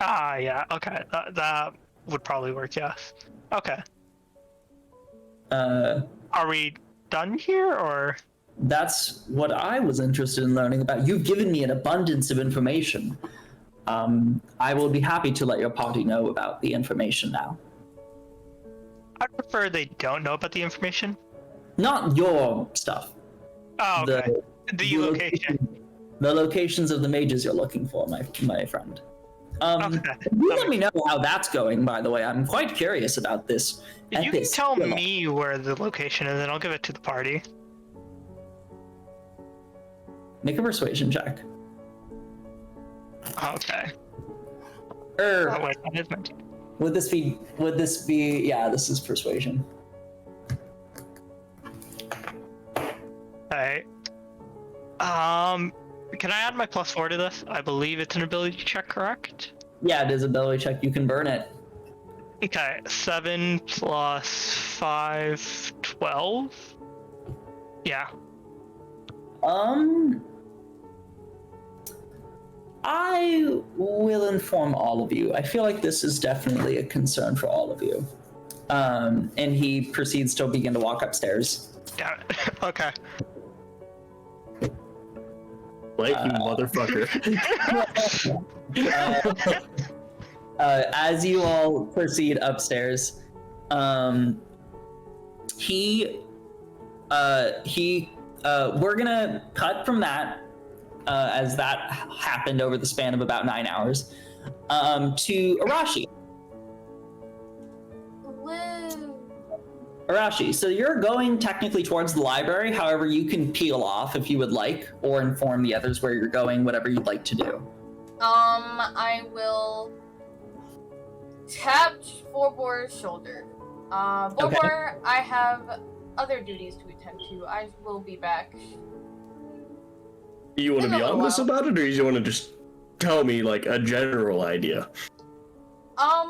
Ah, yeah, okay. That would probably work, yes. Okay. Are we done here, or? That's what I was interested in learning about. You've given me an abundance of information. I will be happy to let your party know about the information now. I prefer they don't know about the information. Not your stuff. Oh, okay. The location. The locations of the mages you're looking for, my friend. Okay. You let me know how that's going, by the way. I'm quite curious about this. You can tell me where the location is, and I'll give it to the party. Make a persuasion check. Okay. Oh, wait, that is meant to. Would this be, yeah, this is persuasion. Okay. Can I add my +4 to this? I believe it's an ability check, correct? Yeah, it is an ability check. You can burn it. Okay, 7 + 5, 12? Yeah. I will inform all of you. I feel like this is definitely a concern for all of you. And he proceeds to begin to walk upstairs. Damn it. Okay. Like you motherfucker. As you all proceed upstairs, we're gonna cut from that, as that happened over the span of about 9 hours, to Arashi. Arashi, so you're going technically towards the library. However, you can peel off if you would like, or inform the others where you're going, whatever you'd like to do. I will tap Borbor's shoulder. Borbor, okay. I have other duties to attend to. I will be back. You want to be honest about it, or you want to just tell me, like, a general idea? I'll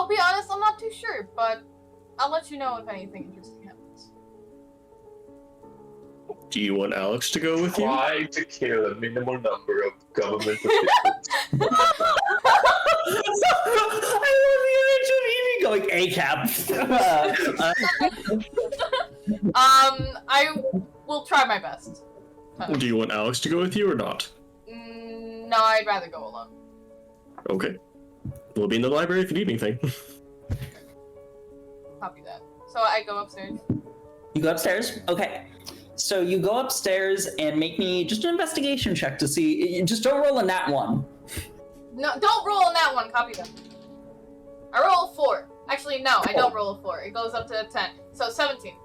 be honest, I'm not too sure, but I'll let you know if anything interesting happens. Do you want Alex to go with you? Try to kill a minimal number of government officials. I love the image of Evie going ACAB. I will try my best. Do you want Alex to go with you or not? No, I'd rather go alone. Okay. We'll be in the library if you need anything. Copy that. So I go upstairs. You go upstairs? Okay. So you go upstairs and make me just an investigation check to see. Just don't roll a nat 1. No, don't roll a nat 1. Copy that. I roll a 4. Actually, no, I don't roll a 4. It goes up to a 10. So 17.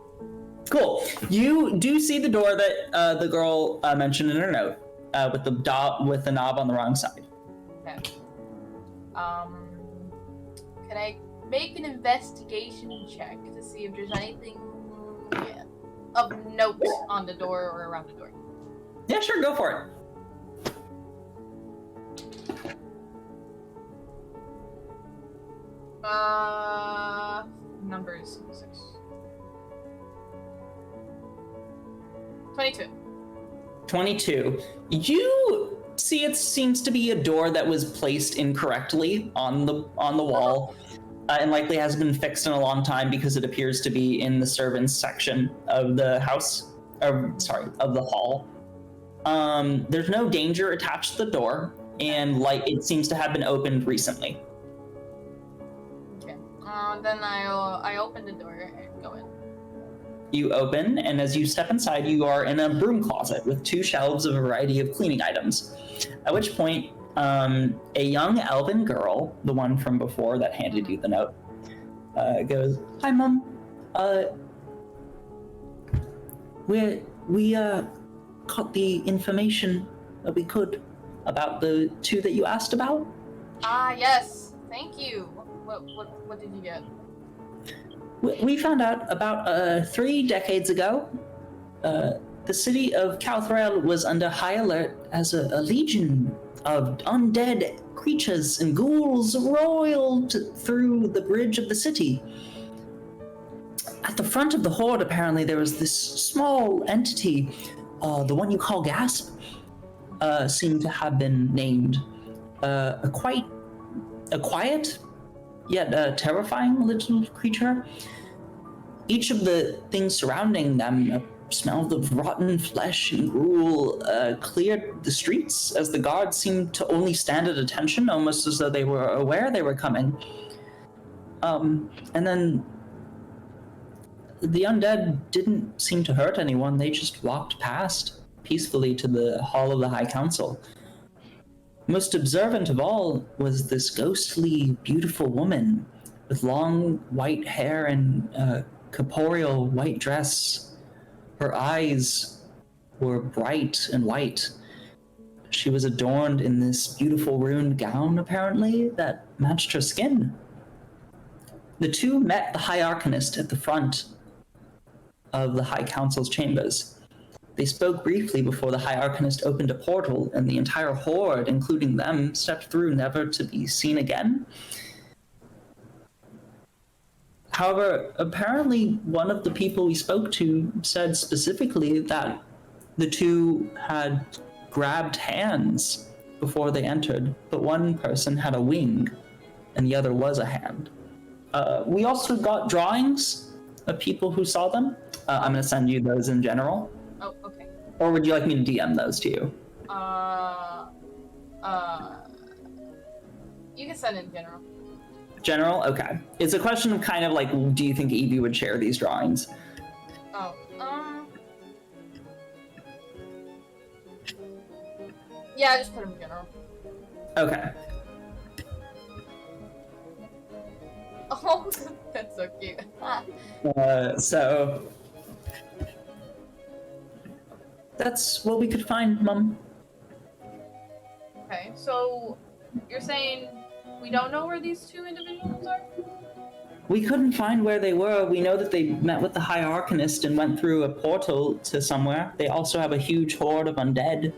Cool. You do see the door that the girl mentioned in her note, with the knob on the wrong side. Okay. Can I make an investigation check to see if there's anything of note on the door or around the door. Yeah, sure, go for it. Numbers 6. 22. 22. You see, it seems to be a door that was placed incorrectly on the wall, and likely has been fixed in a long time because it appears to be in the servants section of the house, of the hall. There's no danger attached to the door, and it seems to have been opened recently. Okay. Then I open the door and go in. You open, and as you step inside, you are in a broom closet with 2 shelves of a variety of cleaning items. At which point, a young elven girl, the one from before that handed you the note, goes, "Hi, Mom. We got the information that we could about the 2 that you asked about." Ah, yes. Thank you. What did you get? We found out about 3 decades ago, the city of Calthrel was under high alert as a legion of undead creatures and ghouls roiled through the bridge of the city. At the front of the horde, apparently, there was this small entity, the one you call Gasp, seemed to have been named. A quiet, yet terrifying little creature. Each of the things surrounding them smelled of rotten flesh and gruel, cleared the streets as the guards seemed to only stand at attention, almost as though they were aware they were coming. And then the undead didn't seem to hurt anyone. They just walked past peacefully to the Hall of the High Council. Most observant of all was this ghostly, beautiful woman with long white hair and a corporeal white dress. Her eyes were bright and white. She was adorned in this beautiful ruined gown, apparently, that matched her skin. The 2 met the High Arcanist at the front of the High Council's chambers. They spoke briefly before the High Arcanist opened a portal, and the entire horde, including them, stepped through, never to be seen again. However, apparently one of the people we spoke to said specifically that the 2 had grabbed hands before they entered, but one person had a wing, and the other was a hand. We also got drawings of people who saw them. I'm going to send you those in general. Oh, okay. Or would you like me to DM those to you? You can send in general. General? Okay. It's a question of kind of like, do you think Evie would share these drawings? Oh, yeah, just put them in general. Okay. Oh, that's so cute. So that's what we could find, Mom. Okay, so you're saying we don't know where these 2 individuals are? We couldn't find where they were. We know that they met with the High Arcanist and went through a portal to somewhere. They also have a huge horde of undead.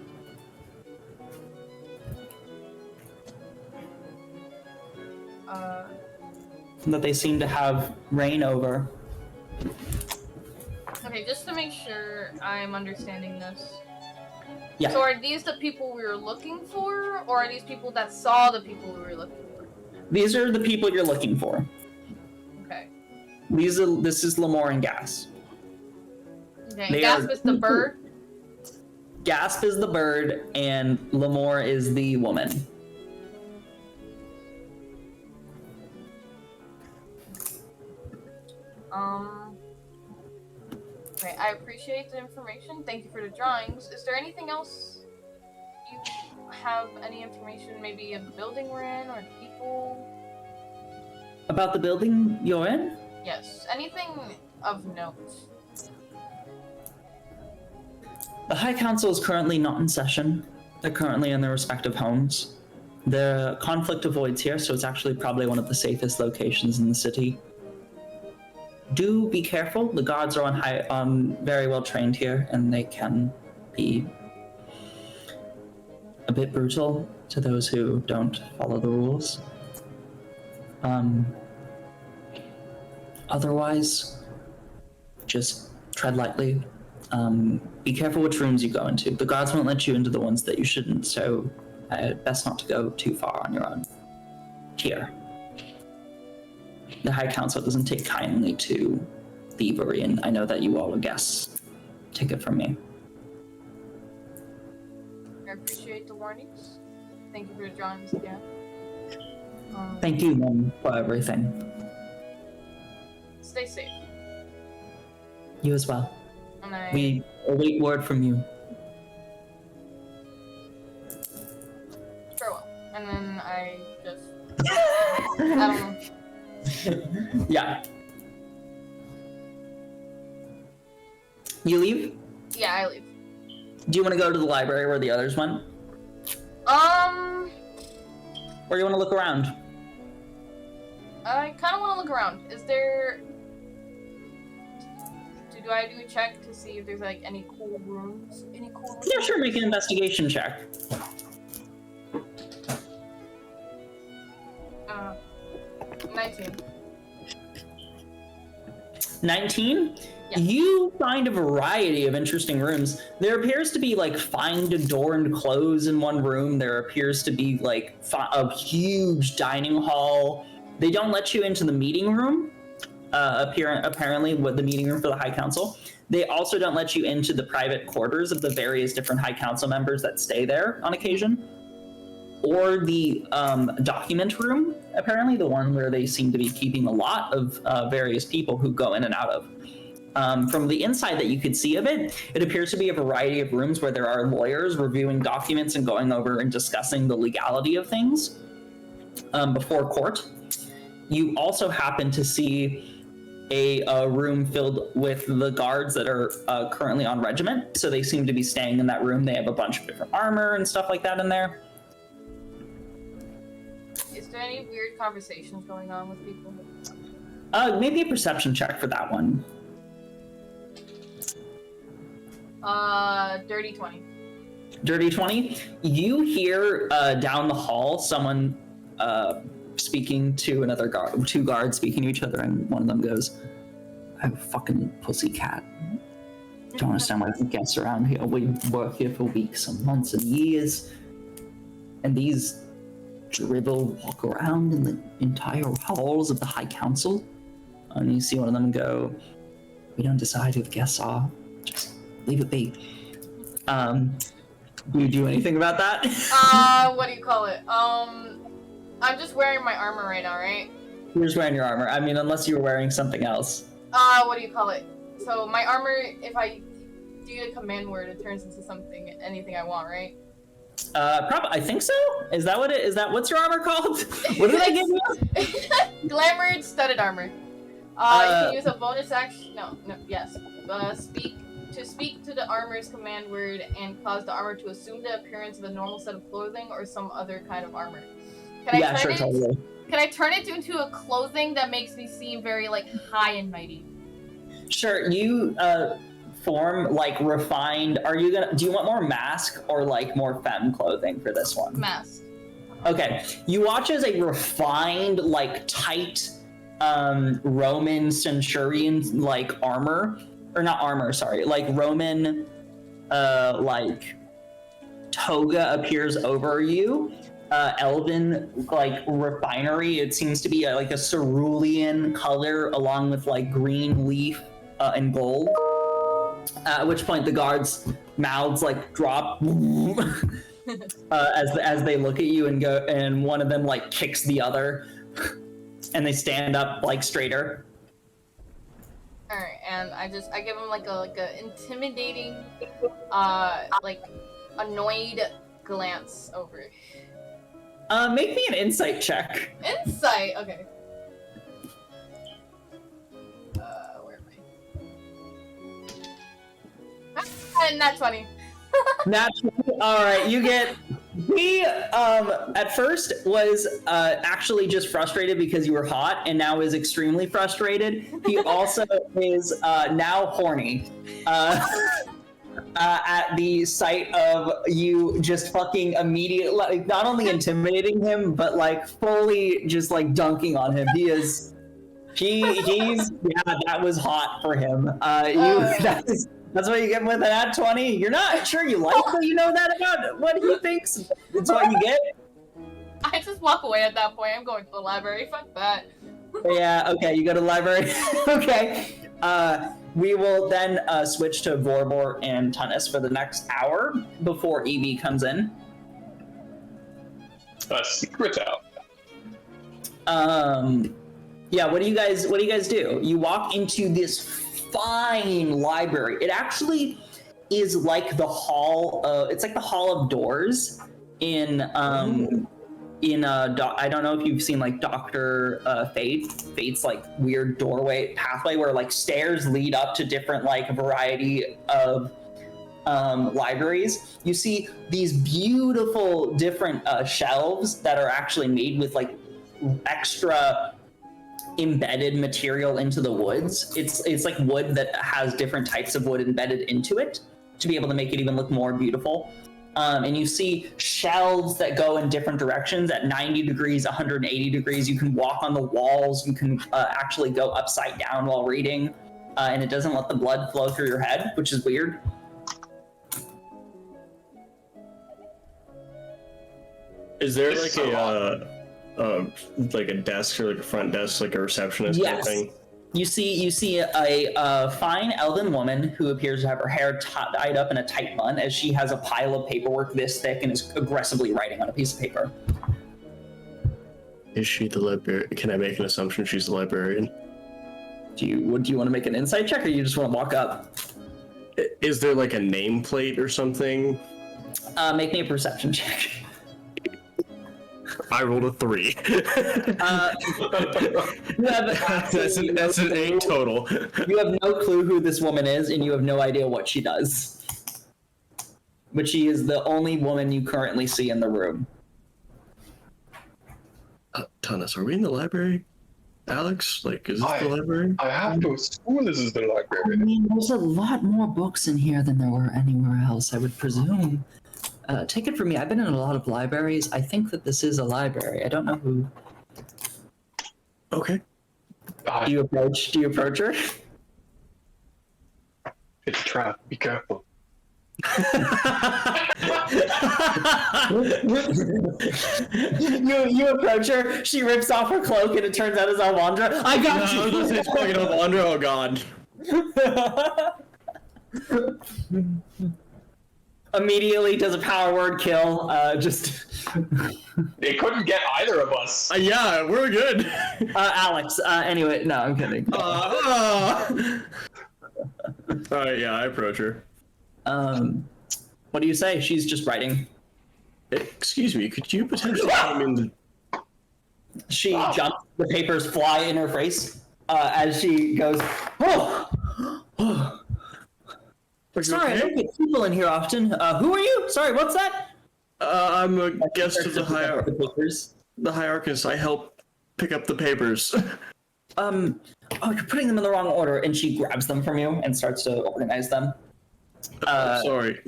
That they seem to have reign over. Okay, just to make sure I'm understanding this. Yeah. So are these the people we were looking for, or are these people that saw the people we were looking for? These are the people you're looking for. Okay. This is Lamore and Gas. Okay, Gasp is the bird? Gasp is the bird, and Lamore is the woman. Okay, I appreciate the information. Thank you for the drawings. Is there anything else you have any information, maybe of the building we're in, or the people? About the building you're in? Yes, anything of note. The High Council is currently not in session. They're currently in their respective homes. The conflict avoids here, so it's actually probably one of the safest locations in the city. Do be careful. The guards are very well trained here, and they can be a bit brutal to those who don't follow the rules. Otherwise, just tread lightly. Be careful which rooms you go into. The guards won't let you into the ones that you shouldn't, so best not to go too far on your own. Here. The High Council doesn't take kindly to thievery, and I know that you all are guests. Take it from me. I appreciate the warnings. Thank you for joining us again. Thank you, Mom, for everything. Stay safe. You as well. And We await word from you. Farewell. And then I just... I don't know. Yeah. You leave? Yeah, I leave. Do you want to go to the library where the others went? Or you want to look around? I kind of want to look around. Is there... Do I do a check to see if there's like any cool rooms? Yeah, sure, make an investigation check. 19. 19? Yeah. You find a variety of interesting rooms. There appears to be like fine adorned clothes in one room. There appears to be like a huge dining hall. They don't let you into the meeting room, apparently with the meeting room for the High Council. They also don't let you into the private quarters of the various different High Council members that stay there on occasion. Or the document room, apparently, the one where they seem to be keeping a lot of various people who go in and out of. From the inside that you could see of it, it appears to be a variety of rooms where there are lawyers reviewing documents and going over and discussing the legality of things before court. You also happen to see a room filled with the guards that are currently on regiment, so they seem to be staying in that room. They have a bunch of different armor and stuff like that in there. Is there any weird conversations going on with people? Maybe a perception check for that one. Dirty 20. Dirty 20? You hear down the hall someone speaking to another guard, two guards speaking to each other, and one of them goes, "I have a fucking pussycat. Don't understand why the guests around here. We work here for weeks and months and years, and these dribble walk around in the entire halls of the High Council." And you see one of them go, "We don't decide who the guests are. Just leave it be." Do you do anything about that? What do you call it? I'm just wearing my armor right now, right? You're just wearing your armor. I mean, unless you were wearing something else. What do you call it? So my armor, if I do the command word, it turns into something, anything I want, right? I think so. Is that what's your armor called? What did I give you? Glamored studded armor. You can use a bonus action. Yes. Speak to the armor's command word and cause the armor to assume the appearance of a normal set of clothing or some other kind of armor. Can I turn it into a clothing that makes me seem very like high and mighty? Sure. You form like refined. Do you want more mask or like more femme clothing for this one? Mask. Okay. You watch as a refined, like tight Roman centurion like armor, or not armor, sorry, like Roman like toga appears over you. Elven like refinery. It seems to be like a cerulean color along with like green leaf and gold. At which point the guards' mouths like drop as they look at you and go, and one of them like kicks the other, and they stand up like straighter. All right, and I give him like a intimidating, like annoyed glance over. Make me an insight check. Insight, okay. Where am I? Nat 20. Nat 20. All right, you get He at first was actually just frustrated because you were hot, and now is extremely frustrated. He also is now horny at the sight of you just fucking immediately, like, not only intimidating him, but like fully just like dunking on him. He's yeah, that was hot for him. That's what you get with an at 20. You're not sure you like, but you know that about what he thinks. It's what you get. I just walk away at that point. I'm going to the library. Fuck that. Yeah, okay, you go to the library. Okay. We will then switch to Vorbor and Tunis for the next hour before EV comes in. Secret out. Yeah, what do you guys do? You walk into this fine library. It actually is like the hall. It's like the Hall of Doors in I don't know if you've seen like Dr. Fate. Fate's like weird doorway pathway where like stairs lead up to different like variety of libraries. You see these beautiful different shelves that are actually made with like extra embedded material into the woods. It's like wood that has different types of wood embedded into it to be able to make it even look more beautiful. And you see shelves that go in different directions at 90 degrees, 180 degrees. You can walk on the walls. You can actually go upside down while reading, and it doesn't let the blood flow through your head, which is weird. Is there like a desk or like a front desk, like a receptionist kind of thing? You see a fine elven woman who appears to have her hair tied up in a tight bun as she has a pile of paperwork this thick and is aggressively writing on a piece of paper. Is she the librarian? Can I make an assumption she's the librarian? Do you want to make an insight check, or you just want to walk up? Is there like a nameplate or something? Make me a perception check. I rolled a 3. That's an 8 total. You have no clue who this woman is, and you have no idea what she does. But she is the only woman you currently see in the room. Tunis, are we in the library? Alex, like, is this the library? I have to assume this is the I library. mean, there's a lot more books in here than there were anywhere else, I would presume. Take it from me, I've been in a lot of libraries. I think that this is a library. I don't know who. Okay. Do you approach her? It's a trap. Be careful. you approach her, she rips off her cloak, and it turns out it's Alvandra. I got you! It's fucking Alvandra, oh god. Immediately does a power word kill, just... They couldn't get either of us. Yeah, we're good. Alex, anyway, no, I'm kidding. Alright, yeah, I approach her. What do you say? She's just writing. Excuse me, could you potentially come in the... She jumps, the papers fly in her face, as she goes, oh! Sorry, I don't get people in here often. Who are you? Sorry, what's that? I'm a guest of the hierarchist. I help pick up the papers. Oh, you're putting them in the wrong order, and she grabs them from you and starts to organize them. Sorry.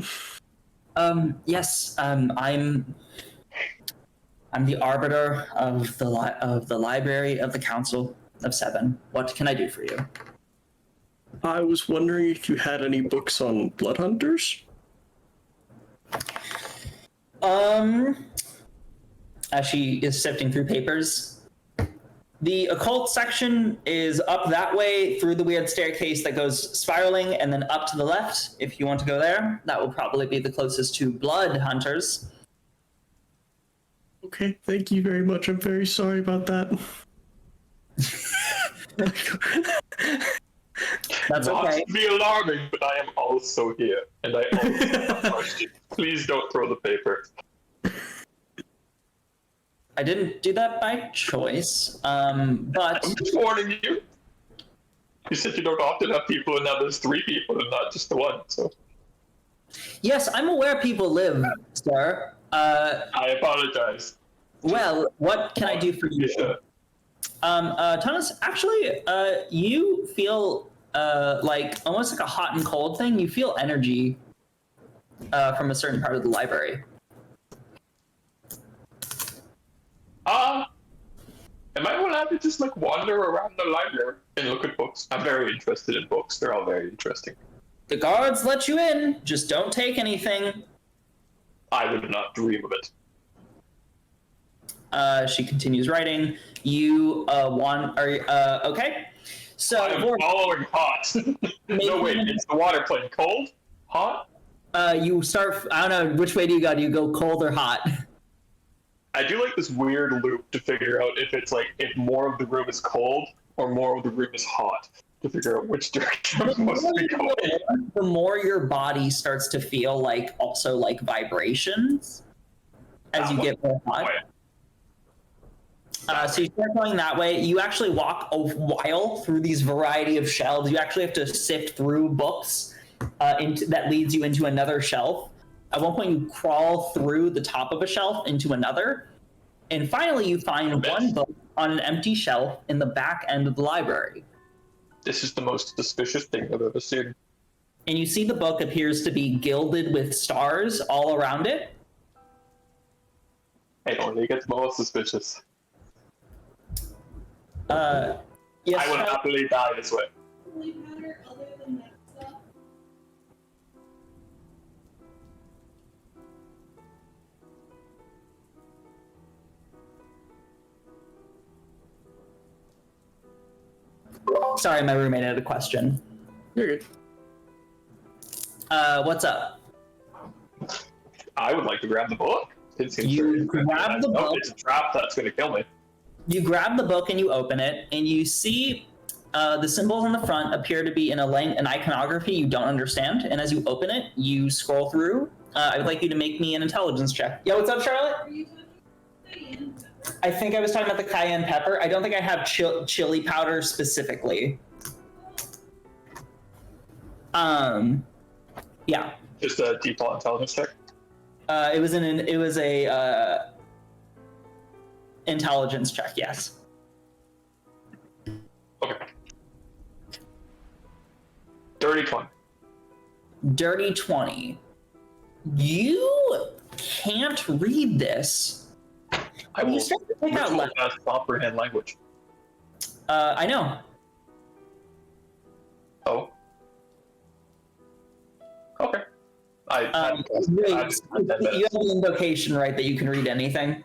Yes, I'm the arbiter of the library of the Council of Seven. What can I do for you? I was wondering if you had any books on blood hunters? As she is sifting through papers, the occult section is up that way through the weird staircase that goes spiraling, and then up to the left. If you want to go there, that will probably be the closest to blood hunters. Okay, thank you very much. I'm very sorry about that. That's Not okay. to be alarming, but I am also here, and I also have a question. Please don't throw the paper. I didn't do that by choice, but... I'm just warning you. You said you don't often have people, and now there's 3 people and not just the one, so... Yes, I'm aware people live, sir. I apologize. Well, what can I do for you? Yeah. Thomas, actually, you feel like almost like a hot and cold thing. You feel energy from a certain part of the library. Am I allowed to just like wander around the library and look at books? I'm very interested in books. They're all very interesting. The guards let you in. Just don't take anything. I would not dream of it. She continues writing. You okay? So I'm following hot. No, wait, is the water playing cold? Hot? You start. I don't know which way do you go. Do you go cold or hot? I do like this weird loop to figure out if it's like if more of the room is cold or more of the room is hot to figure out which direction I'm supposed to be going. The more your body starts to feel like also like vibrations as you get more hot. So you start going that way. You actually walk a while through these variety of shelves. You actually have to sift through books that leads you into another shelf. At one point, you crawl through the top of a shelf into another. And finally, you find one book on an empty shelf in the back end of the library. This is the most suspicious thing I've ever seen. And you see the book appears to be gilded with stars all around it. It only gets more suspicious. Yes, I would happily die this way. Sorry, my roommate had a question. You're good. What's up? I would like to grab the book. You grab the book. It's a trap that's going to kill me. You grab the book and you open it, and you see the symbols on the front appear to be in an iconography you don't understand. And as you open it, you scroll through. I would like you to make me an intelligence check. Yeah, what's up, Charlotte? Are you talking cayenne pepper? I think I was talking about the cayenne pepper. I don't think I have chili powder specifically. Yeah. Just a default intelligence check. It was a intelligence check. Yes. Okay. Dirty 20. Dirty 20. You can't read this. I will You start to pick out ritual letters. cast comprehend language. I know. Oh. Okay. You have an invocation, right, that you can read anything?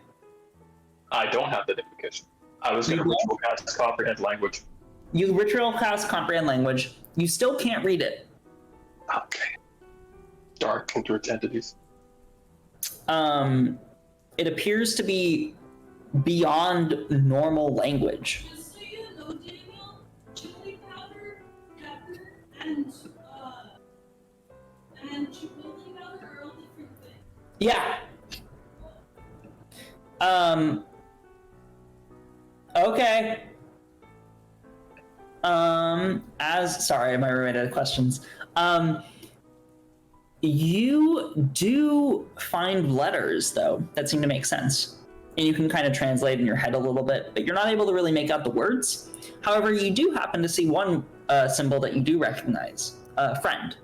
I don't have that invocation. I was going to You ritual cast comprehend language. You ritual cast comprehend language. You still can't read it. Okay. Dark filtered entities. It appears to be beyond normal language. Just so you know, Daniel, chili powder, pepper, and chipotle powder are all different things. Yeah. Okay. Sorry, my roommate had questions. You do find letters, though, that seem to make sense. And you can kind of translate in your head a little bit, but you're not able to really make out the words. However, you do happen to see one symbol that you do recognize. Friend.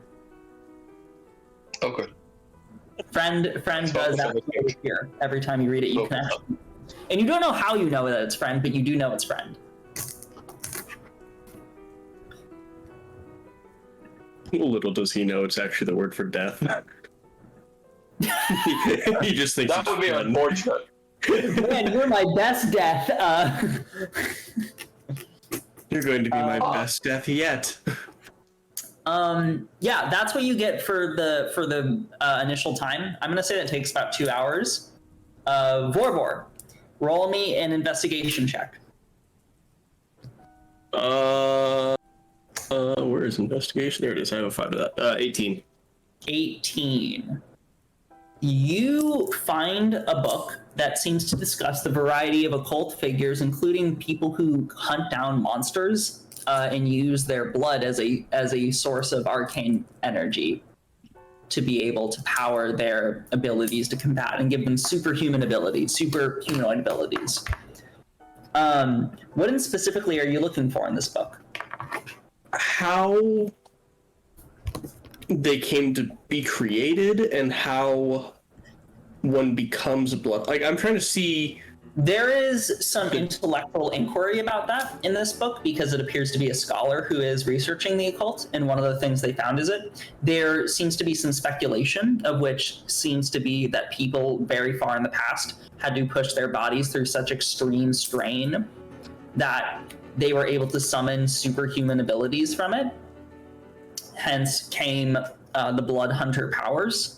Oh, good. Friend does that here. Every time you read it, you can actually... And you don't know how you know that it's friend, but you do know it's friend. Little does he know it's actually the word for death. He just thinks That it's would be fun. unfortunate. Man, you're my best death. You're going to be my best death yet. Yeah, that's what you get for the initial time. I'm gonna say that takes about 2 hours. Vorbor, roll me an investigation check. Where is investigation? There it is. I have a 5 to that. 18. 18. You find a book that seems to discuss the variety of occult figures, including people who hunt down monsters and use their blood as a source of arcane energy. to be able to power their abilities to combat and give them superhuman abilities, super humanoid abilities. What specifically are you looking for in this book? How they came to be created and how one becomes a blood. Like, I'm trying to see. There is some intellectual inquiry about that in this book because it appears to be a scholar who is researching the occult, and one of the things they found is there seems to be some speculation, of which seems to be that people very far in the past had to push their bodies through such extreme strain that they were able to summon superhuman abilities from it. Hence came the Blood Hunter powers.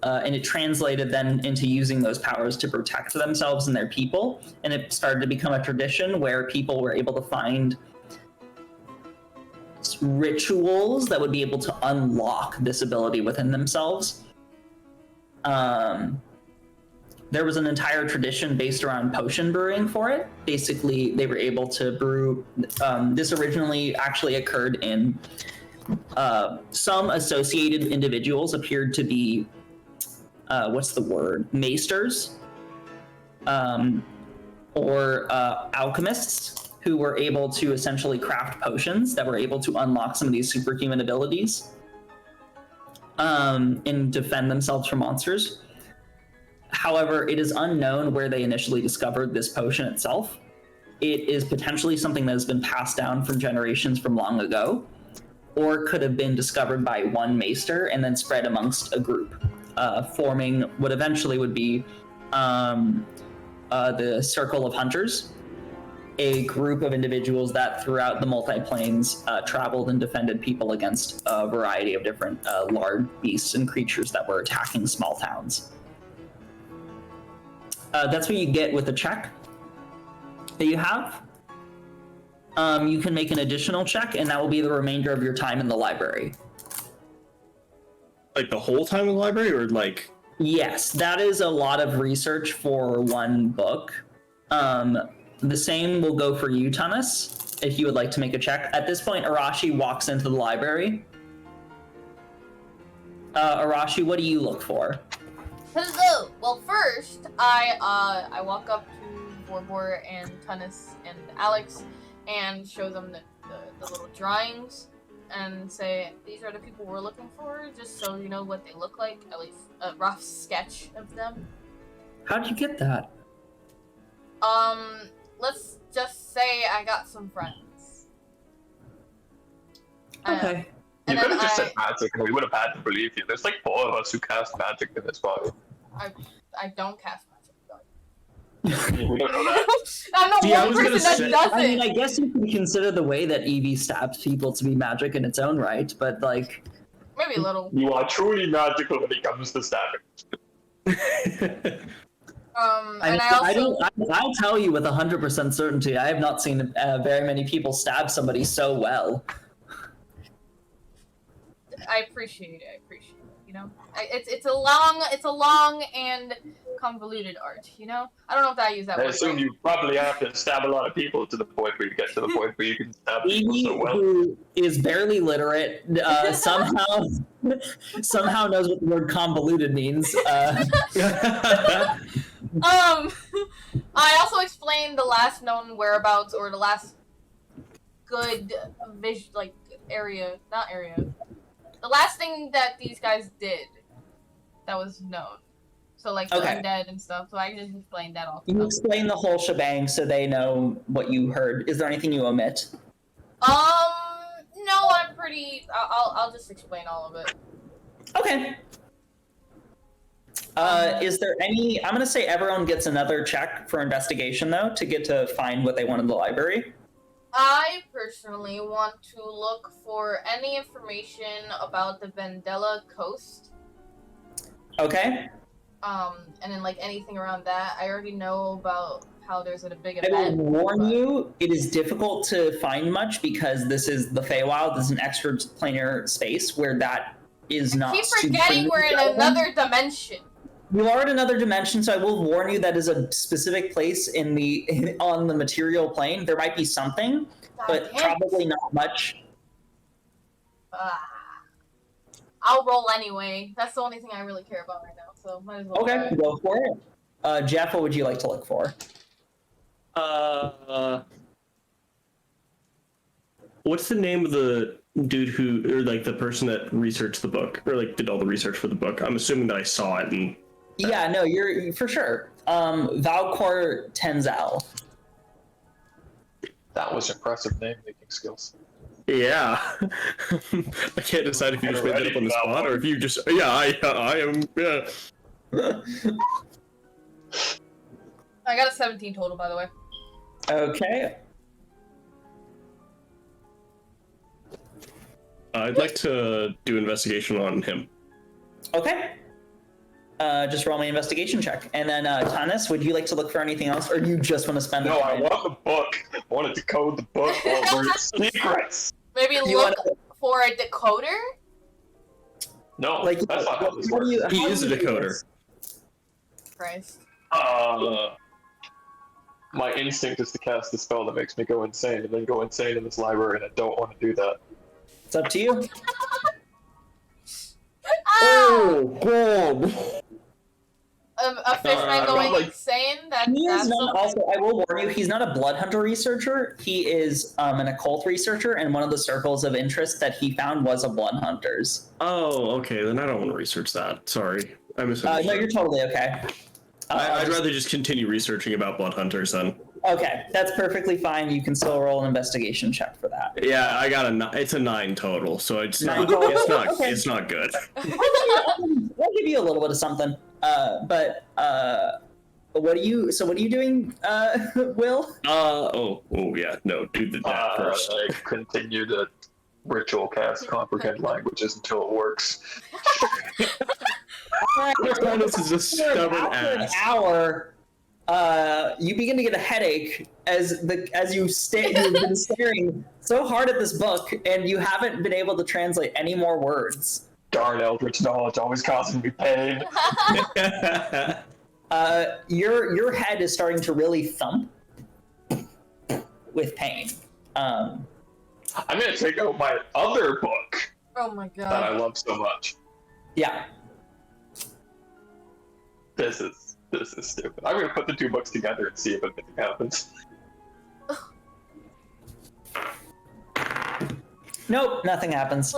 And it translated then into using those powers to protect themselves and their people. And it started to become a tradition where people were able to find rituals that would be able to unlock this ability within themselves. There was an entire tradition based around potion brewing for it. Basically, they were able to brew. This originally actually occurred in some associated individuals appeared to be maesters, or alchemists who were able to essentially craft potions that were able to unlock some of these superhuman abilities and defend themselves from monsters. However, it is unknown where they initially discovered this potion itself. It is potentially something that has been passed down from generations from long ago, or could have been discovered by one maester and then spread amongst a group. Forming what eventually would be the Circle of Hunters, a group of individuals that throughout the multi-planes traveled and defended people against a variety of different large beasts and creatures that were attacking small towns. That's what you get with the check that you have. You can make an additional check, and that will be the remainder of your time in the library. Like the whole time in the library, or like? Yes, that is a lot of research for one book. The same will go for you, Thomas, if you would like to make a check. At this point, Arashi walks into the library. Arashi, what do you look for? Hello. Well, first I walk up to Borbor and Tunis and Alex and show them the little drawings. And say, these are the people we're looking for, just so you know what they look like, at least a rough sketch of them. How'd you get that? Let's just say I got some friends. Okay. You could have just said magic and we would have had to believe you. There's like 4 of us who cast magic in this body. I don't cast magic. We don't know that. I'm not See, I one was person gonna that say- does I mean, it. I guess you can consider the way that Eevee stabs people to be magic in its own right, but like... Maybe a little. You are truly magical when it comes to stabbing. And I'll tell you with 100% certainty, I have not seen very many people stab somebody so well. I appreciate it. You know, it's a long and convoluted art. You know, I don't know if I use that I word. assume you probably have to stab a lot of people to the point where you get to the point where you can stab people Eevee, so well. who is barely literate, somehow knows what the word convoluted means. I also explained the last known whereabouts or the last good the last thing that these guys did that was known. So like the undead and stuff. So I just explained that all. You explain the whole shebang so they know what you heard. Is there anything you omit? No, I'm pretty. I'll just explain all of it. Okay. Is there any? I'm gonna say everyone gets another check for investigation though to get to find what they want in the library. I personally want to look for any information about the Vendela Coast. Okay. And then like anything around that. I already know about how there's a big I event. will warn you, it is difficult to find much because this is the Feywild. This is an extraplanar space where that is not. Keep forgetting we're in another dimension. You are in another dimension, so I will warn you that is a specific place on the material plane. There might be something, but probably not much. I'll roll anyway. That's the only thing I really care about right now, so might as well. Okay, try. go for it. Jeff, what would you like to look for? What's the name of the dude who, or like the person that researched the book, or like did all the research for the book? I'm assuming that I saw it. And Yeah, no, you're for sure. Valcor Tenzal. That was impressive name making skills. yeah, I can't decide if you just made that up on the spot or if you just. Yeah, I am. Yeah. I got a 17 total, by the way. Okay. I'd like to do investigation on him. Okay. Just roll my investigation check. And then, Tanis, would you like to look for anything else, or do you just want to spend the No, I time? want the book. I wanted to code the book over its secrets. Maybe You look for a decoder? No, Like, that's not how this works. He how is do a you do decoder. this? Christ. My instinct is to cast the spell that makes me go insane and then go insane in this library, and I don't want to do that. It's up to you. Oh, God. A fishman going like- insane? He is That's not, something. also, I will warn you, he's not a blood hunter researcher. He is an occult researcher, and one of the circles of interest that he found was a blood hunters. Oh, okay. Then I don't want to research that. Sorry, I misunderstood. No, you're totally okay. I'd rather just continue researching about blood hunters then. Okay, that's perfectly fine. You can still roll an investigation check for that. Yeah, I got it's a 9 total, so it's not. 9 total? It's not. Okay. It's not good. I'll give you a little bit of something. But what are you? So what are you doing, Will? Oh yeah. No, do that first. I continue to ritual cast comprehend languages until it works. This is a stubborn After an ass. hour, you begin to get a headache as you've been staring so hard at this book, and you haven't been able to translate any more words. Darn eldritch knowledge always causing me pain. Your head is starting to really thump with pain. I'm gonna take out my other book Oh my that I god. love so much. Yeah. This is stupid. I'm gonna put the two books together and see if anything happens. Nope, nothing happens.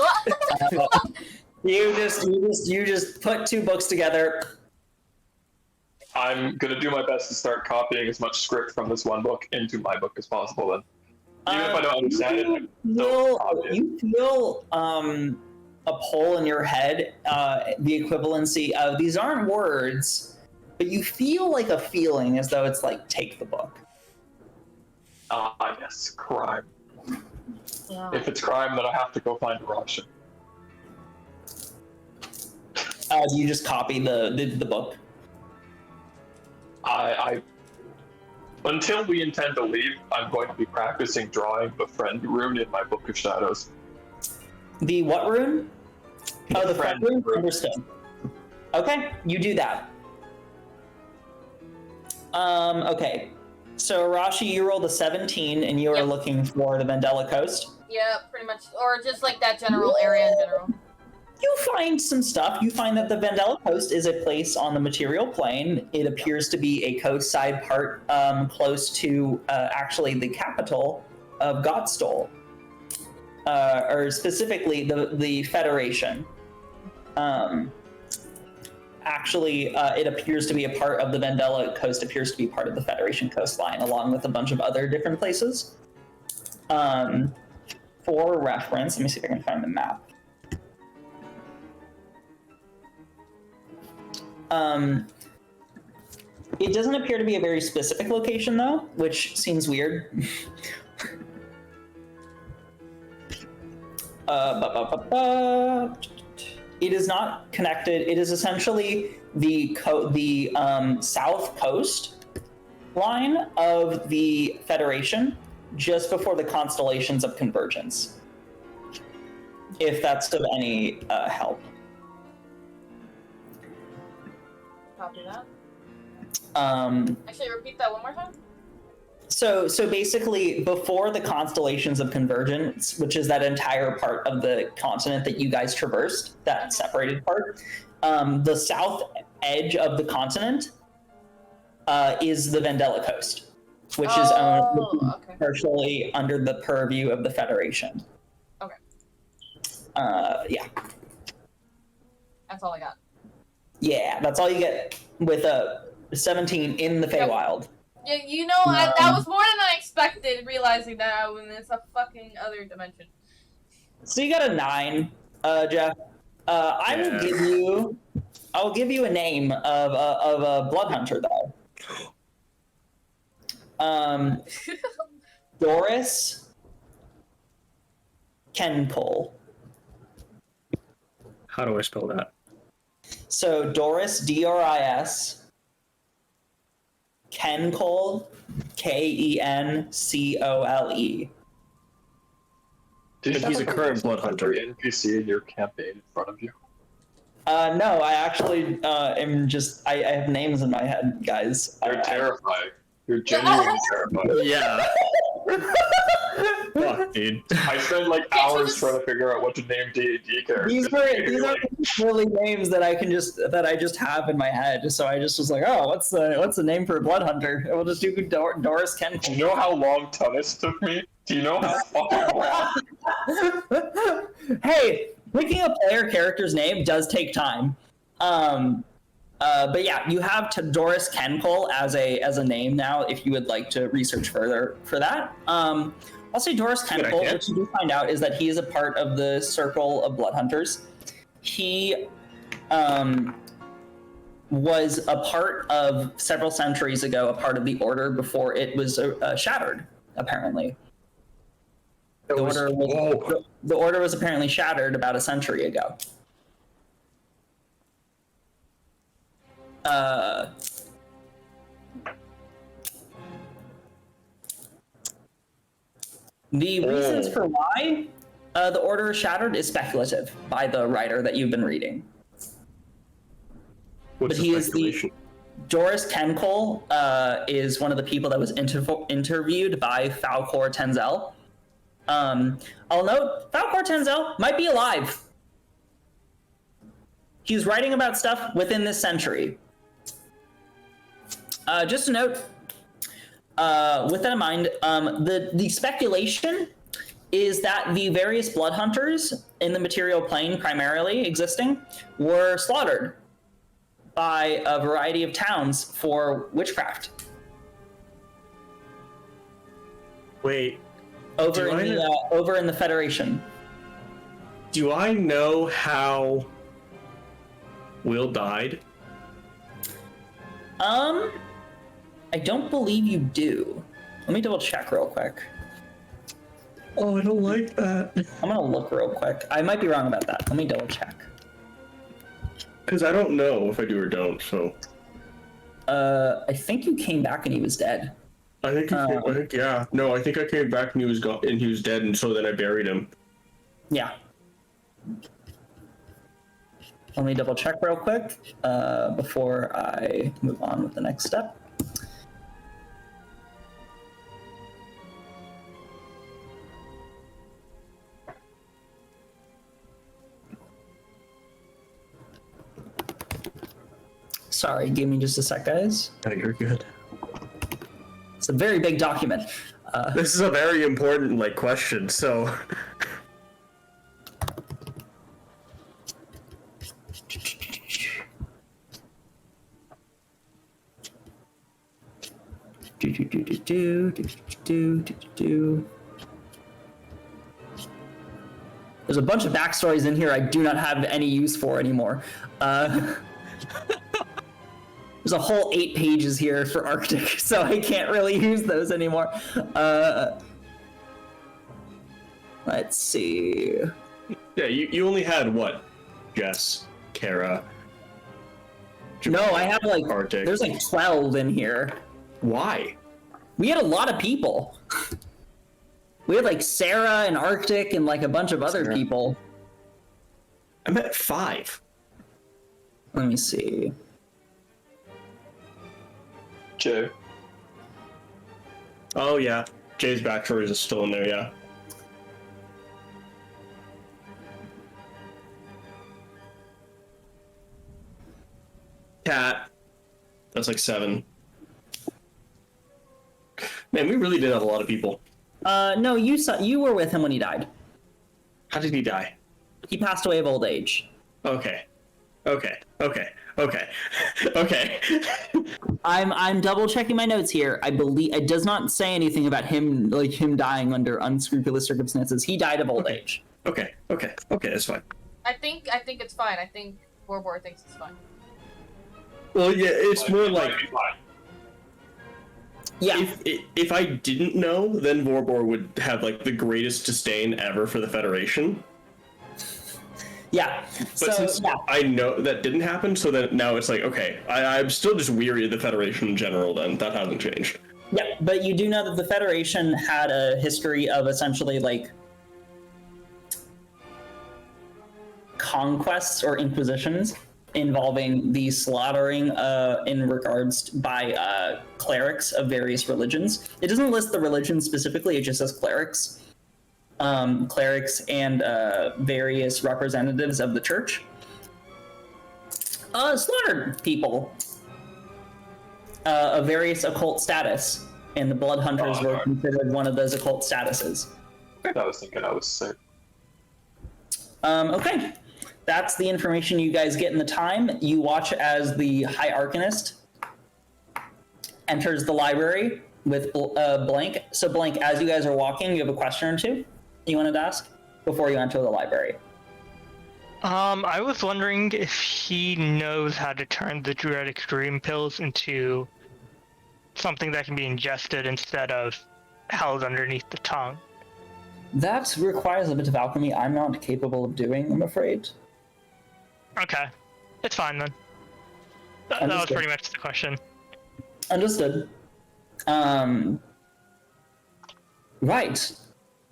You just put two books together. I'm gonna do my best to start copying as much script from this one book into my book as possible. Then, even if I don't understand it, I'm still copying. You feel a pull in your head, the equivalency of these aren't words, but you feel like a feeling as though it's like take the book. Ah, yes, crime. Yeah. If it's crime, then I have to go find a Russian. You just copy the book. I until we intend to leave, I'm going to be practicing drawing the friend rune in my book of shadows. The what rune? Oh, the friend rune? rune. Understood. Okay, you do that. Okay. So, Rashi, you rolled a 17, and you are Yep. looking for the Mandela Coast. Yeah, pretty much. Or just like that general area in general. You find some stuff. You find that the Vandella Coast is a place on the material plane. It appears to be a coastside part close to actually the capital of Godstol, or specifically the Federation. Actually, it appears to be a part of the Vandella Coast, appears to be part of the Federation coastline, along with a bunch of other different places. For reference, let me see if I can find the map. It doesn't appear to be a very specific location, though, which seems weird. It is not connected. It is essentially the south coast line of the Federation, just before the constellations of convergence. If that's of any help. Copy that. Um, Actually, repeat that one more time. So basically, before the constellations of convergence, which is that entire part of the continent that you guys traversed, that separated part, the south edge of the continent is the Vendela Coast, which is owned partially under the purview of the Federation. Okay. Yeah. That's all I got. Yeah, that's all you get with a 17 in the Feywild. Yeah, you know, that was more than I expected, realizing that I was in a fucking other dimension. So you got a 9, Jeff. I'll give you a name of a blood hunter though. Doris Kenkol. How do I spell that? So Doris, D-R-I-S, Kenkole, K-E-N-C-O-L-E. He's a current blood hunter. NPC in your campaign in front of you. No, I actually am just. I have names in my head, guys. You're terrifying. You're genuinely terrifying. Yeah. Fuck, dude. I spent like hours trying to figure out what to name D&D characters. These are really names that I just have in my head. So I just was like, oh, what's the name for a blood hunter? We'll just do Doris Ken. Do you know how long Tunis took me? Do you know how fucking long? Hey, picking a player character's name does take time. But yeah, you have Doris Kenkole as a name now. If you would like to research further for that, I'll say Doris Kenkole. What you do find out is that he is a part of the Circle of Blood Hunters. He was a part of several centuries ago, a part of the Order before it was shattered. Apparently, the Order was apparently shattered about a century ago. The reasons for why the Order is shattered is speculative by the writer that you've been reading. What's but he is the Doris Kenkole is one of the people that was interviewed by Falcor Tenzel. I'll note Falcor Tenzel might be alive. He's writing about stuff within this century. Just a note, with that in mind, the speculation is that the various blood hunters in the material plane primarily existing were slaughtered by a variety of towns for witchcraft. Wait. Over in the Federation. Do I know how Will died? I don't believe you do. Let me double check real quick. Oh, I don't like that. I'm gonna look real quick. I might be wrong about that. Let me double check. Because I don't know if I do or don't, so. I think you came back and he was dead. I think yeah. No, I think I came back and he was gone and he was dead, and so then I buried him. Yeah. Let me double check real quick before I move on with the next step. Sorry, give me just a sec, guys. No, you're good. It's a very big document. This is a very important question, so. There's a bunch of backstories in here I do not have any use for anymore. There's a whole 8 pages here for Arctic, so I can't really use those anymore. Let's see. Yeah, you only had what? Jess, Kara. No, I have like Arctic. There's like 12 in here. Why? We had a lot of people. We had like Sarah and Arctic and like a bunch of other people. I'm at 5. Let me see. Joe. Oh yeah, Jay's backstory is still in there. Yeah. Cat. That's like 7. Man, we really did have a lot of people. No, you were with him when he died. How did he die? He passed away of old age. Okay. I'm double checking my notes here. I believe it does not say anything about him dying under unscrupulous circumstances. He died of old age. Okay, that's fine. I think it's fine. I think Borbor thinks it's fine. Well, yeah, it's more like Yeah. if I didn't know, then Vorbor would have like the greatest disdain ever for the Federation. Yeah. But since I know that didn't happen, so then now it's like, okay, I'm still just weary of the Federation in general. Then that hasn't changed. Yeah, but you do know that the Federation had a history of essentially like conquests or inquisitions involving the slaughtering in regards by clerics of various religions. It doesn't list the religion specifically, it just says clerics. Clerics and various representatives of the church slaughtered people of various occult status, and the Blood Hunters were considered one of those occult statuses. I was thinking I was sick. Okay. That's the information you guys get in the time. You watch as the High Arcanist enters the library with Blank. So Blank, as you guys are walking, you have a question or two you wanted to ask before you enter the library. I was wondering if he knows how to turn the Druidic Dream Pills into something that can be ingested instead of held underneath the tongue. That requires a bit of alchemy I'm not capable of doing, I'm afraid. Okay, it's fine then. That was pretty much the question. Understood. Right.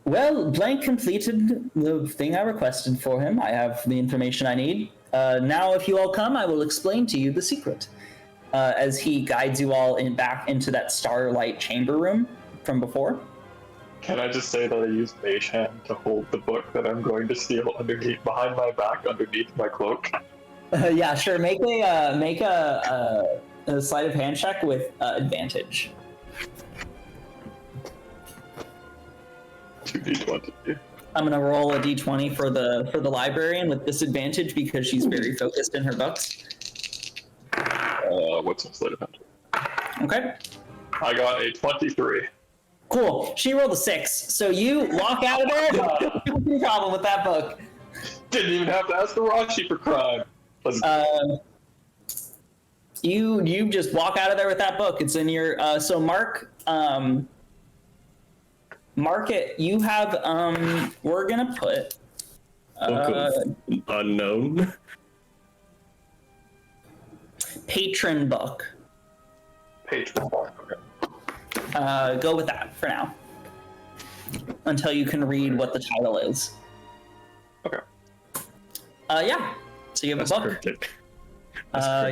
Well, Blank completed the thing I requested for him. I have the information I need. Now, if you all come, I will explain to you the secret. As he guides you all back into that starlight chamber room from before. Can I just say that I used Mage Hand to hold the book that I'm going to steal behind my back, underneath my cloak? Yeah, sure. Make a sleight of hand check with advantage. 2d20. I'm gonna roll a d20 for the librarian with disadvantage because she's very focused in her books. What's my sleight of hand? Okay. I got a 23. Cool. She rolled a 6, so you walk out of there. No problem with that book. Didn't even have to ask Arashi for crime. You just walk out of there with that book. It's in your so mark it. You have we're gonna put Unknown. patron book. Patron book. Okay. Go with that for now until you can read what the title is. Okay. Yeah. So you have a book. Cryptic.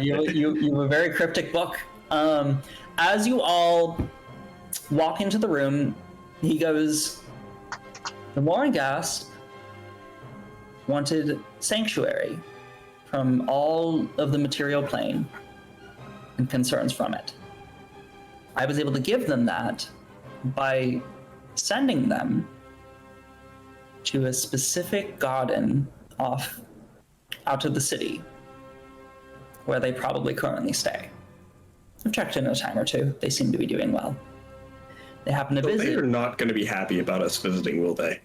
You have a very cryptic book. As you all walk into the room, he goes, the Morringast wanted sanctuary from all of the material plane and concerns from it. I was able to give them that by sending them to a specific garden out of the city where they probably currently stay. I've checked in a time or two. They seem to be doing well. They happen to visit. They're not going to be happy about us visiting, will they?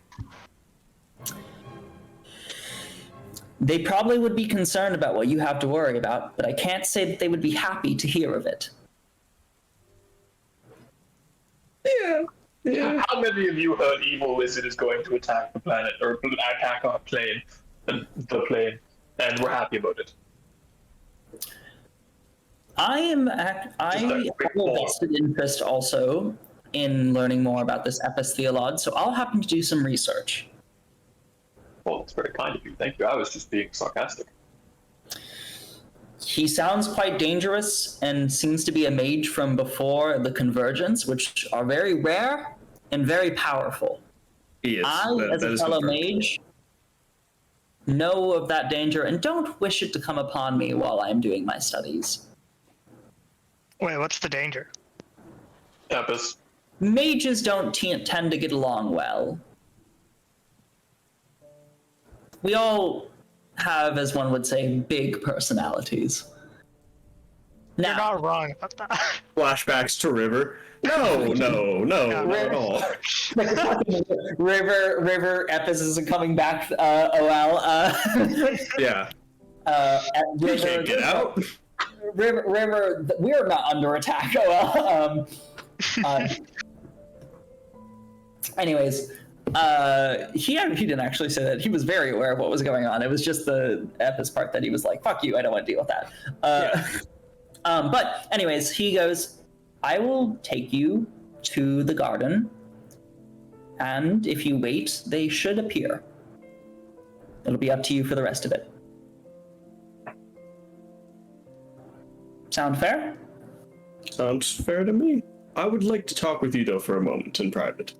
They probably would be concerned about what you have to worry about, but I can't say that they would be happy to hear of it. Yeah. How many of you heard evil wizard is going to attack the planet or attack our plane, the plane, and we're happy about it? I have a vested interest also in learning more about this Epis Theolod, so I'll happen to do some research. Well, it's very kind of you. Thank you. I was just being sarcastic. He sounds quite dangerous and seems to be a mage from before the Convergence, which are very rare and very powerful. He is. I, as a fellow mage, know of that danger and don't wish it to come upon me while I'm doing my studies. Wait, what's the danger? Tempest. Mages don't tend to get along well. We all have, as one would say, big personalities. You're Now, not wrong about that. Flashbacks to River. No, not at all. River Epis isn't coming back. OL. Yeah. River, You can't get out. River, we are not under attack. OL. Anyways, he didn't actually say that. He was very aware of what was going on. It was just the Epis part that he was like, "Fuck you, I don't want to deal with that." But anyways, he goes, "I will take you to the garden, and if you wait, they should appear. It'll be up to you for the rest of it." Sound fair? Sounds fair to me. I would like to talk with you, though, for a moment in private.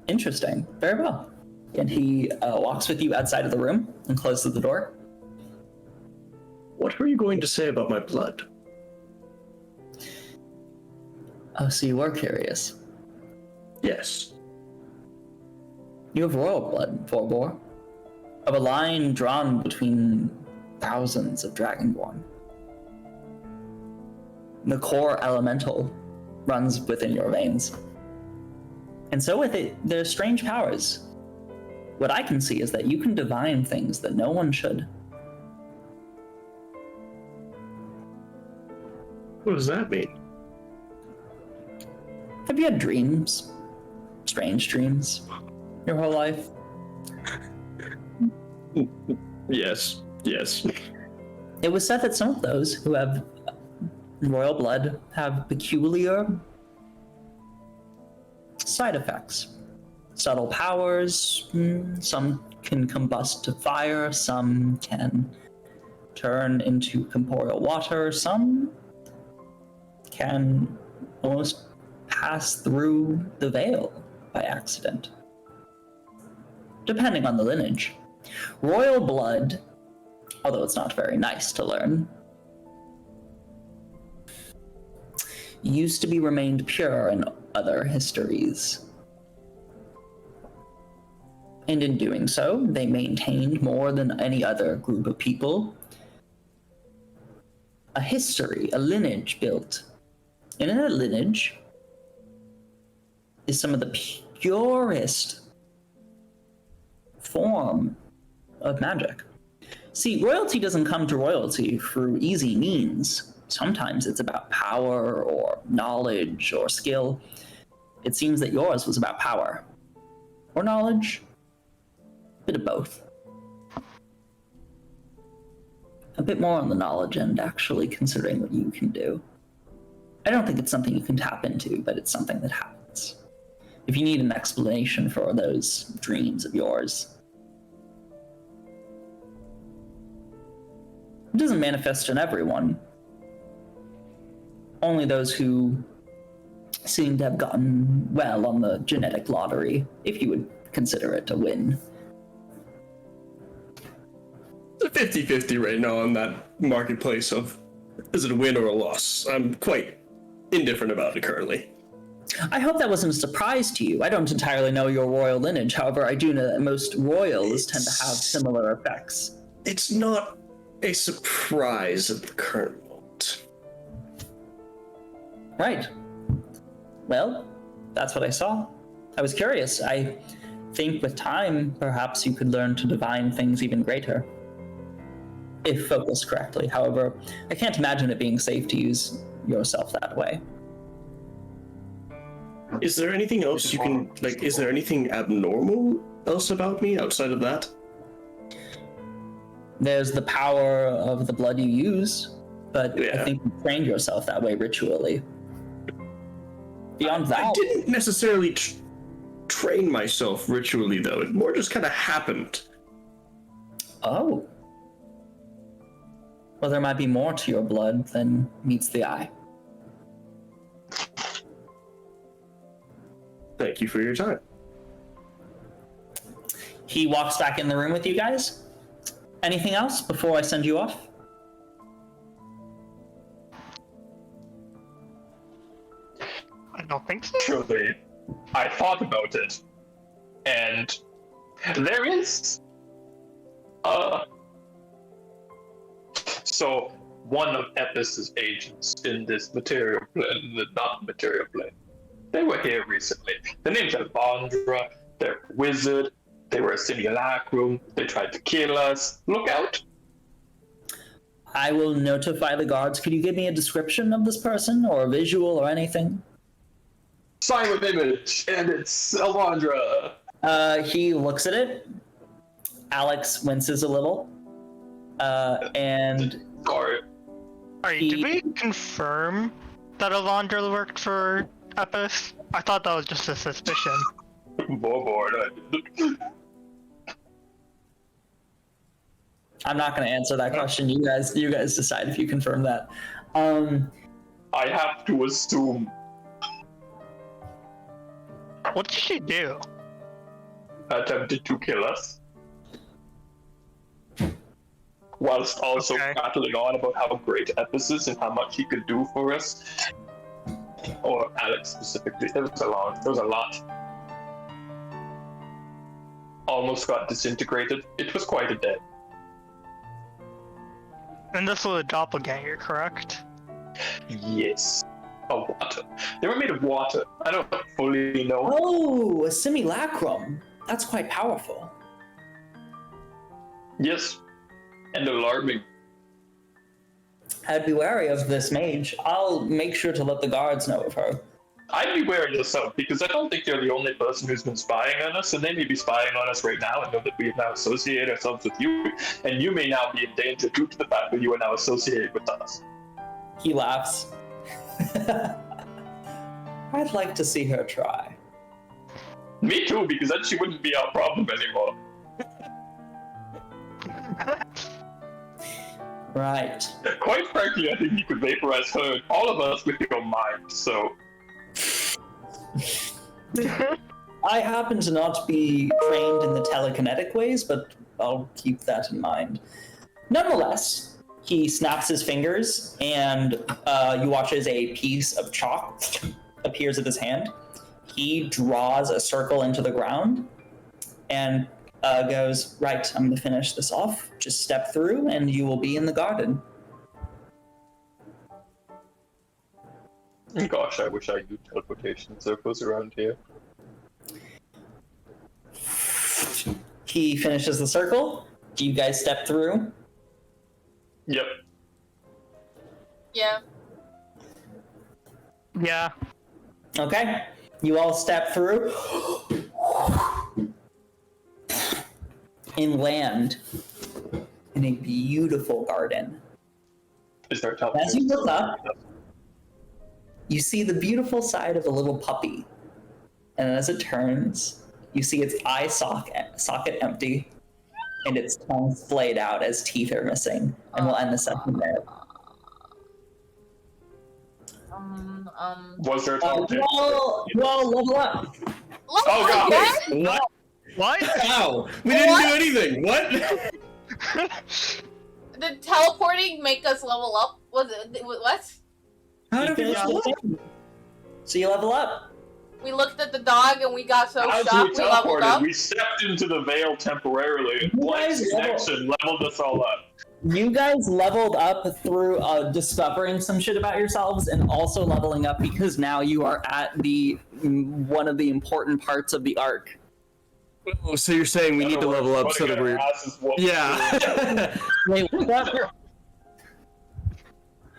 Interesting. Very well. And he walks with you outside of the room and closes the door. What were you going to say about my blood? Oh, so you were curious. Yes. You have royal blood, Vorbor, of a line drawn between thousands of Dragonborn. The core elemental runs within your veins. And so with it, there's strange powers. What I can see is that you can divine things that no one should. What does that mean? Have you had dreams? Strange dreams? Your whole life? Yes. It was said that some of those who have royal blood have peculiar side effects. Subtle powers, some can combust to fire, some can turn into corporeal water, some can almost pass through the veil by accident, depending on the lineage. Royal blood, although it's not very nice to learn, used to be remained pure in other histories. And in doing so, they maintained more than any other group of people a history, a lineage built. And in that lineage is some of the purest form of magic. See, royalty doesn't come to royalty through easy means. Sometimes it's about power or knowledge or skill. It seems that yours was about power or knowledge, a bit of both. A bit more on the knowledge end, actually, considering what you can do. I don't think it's something you can tap into, but it's something that happens. If you need an explanation for those dreams of yours. It doesn't manifest in everyone. Only those who seem to have gotten well on the genetic lottery, if you would consider it a win. It's a 50-50 right now on that marketplace of is it a win or a loss? I'm quite indifferent about it currently. I hope that wasn't a surprise to you. I don't entirely know your royal lineage, however, I do know that most royals tend to have similar effects. It's not a surprise at the current moment. Right. Well, that's what I saw. I was curious. I think with time, perhaps you could learn to divine things even greater. If focused correctly. However, I can't imagine it being safe to use yourself that way. Is there anything else you can, like, is there anything abnormal else about me outside of that? There's the power of the blood you use, but Yeah. I think you trained yourself that way ritually. Beyond that, I didn't necessarily train myself ritually, though. It more just kind of happened. oh. Well, there might be more to your blood than meets the eye. Thank you for your time. He walks back in the room with you guys. Anything else before I send you off? I don't think so. Actually, I thought about it, and there is. So one of Epis' agents in this material plane, not material plane, they were here recently. The name's Alondra. They're a wizard. They were a simulacrum. They tried to kill us. Look out! I will notify the guards. Could you give me a description of this person, or a visual, or anything? Silent image, and it's Alondra. He looks at it. Alex winces a little. And Sorry. Alright, did we confirm that Alondra worked for Epis? I thought that was just a suspicion. Bored. I'm not going to answer that question. You guys decide if you confirm that. I have to assume. What did she do? Attempted to kill us. Whilst also rattling on about how great Epis is and how much he could do for us. Or Alex specifically. There was a lot. Almost got disintegrated. It was quite a day. And this was a doppelganger, correct? Yes. Water. They were made of water. I don't fully know. Oh, a simulacrum. That's quite powerful. Yes. And alarming. I'd be wary of this mage. I'll make sure to let the guards know of her. I'd be wary of yourself, because I don't think you're the only person who's been spying on us, and they may be spying on us right now and know that we have now associated ourselves with you, and you may now be in danger due to the fact that you are now associated with us. He laughs. I'd like to see her try. Me too, because then she wouldn't be our problem anymore. Right. Quite frankly, I think you could vaporize her and all of us with your mind, so... I happen to not be trained in the telekinetic ways, but I'll keep that in mind. Nonetheless, he snaps his fingers, and you watch as a piece of chalk appears at his hand. He draws a circle into the ground, and goes, right, I'm going to finish this off. Just step through, and you will be in the garden. Gosh, I wish I knew teleportation circles around here. He finishes the circle. Do you guys step through? Yep. Yeah. Yeah. Okay. You all step through. And land in a beautiful garden. Is there As you look up, you see the beautiful side of a little puppy. And as it turns, you see its eye socket empty and its tongue splayed out as teeth are missing. And we'll end the session there. Was there a teleportation? Whoa, level up. Oh god! What? What? How? We didn't do anything. What? Did teleporting make us level up? Was it what? How did we finish level the up? game. So you level up. We looked at the dog and we got so As we shocked we leveled teleported, up. we stepped into the veil temporarily, and You Blake's guys level- connection leveled us all up. You guys leveled up through discovering some shit about yourselves, and also leveling up because now you are at the one of the important parts of the arc. Oh, so you're saying we need to level up so that we're... Yeah. Wait, what's up?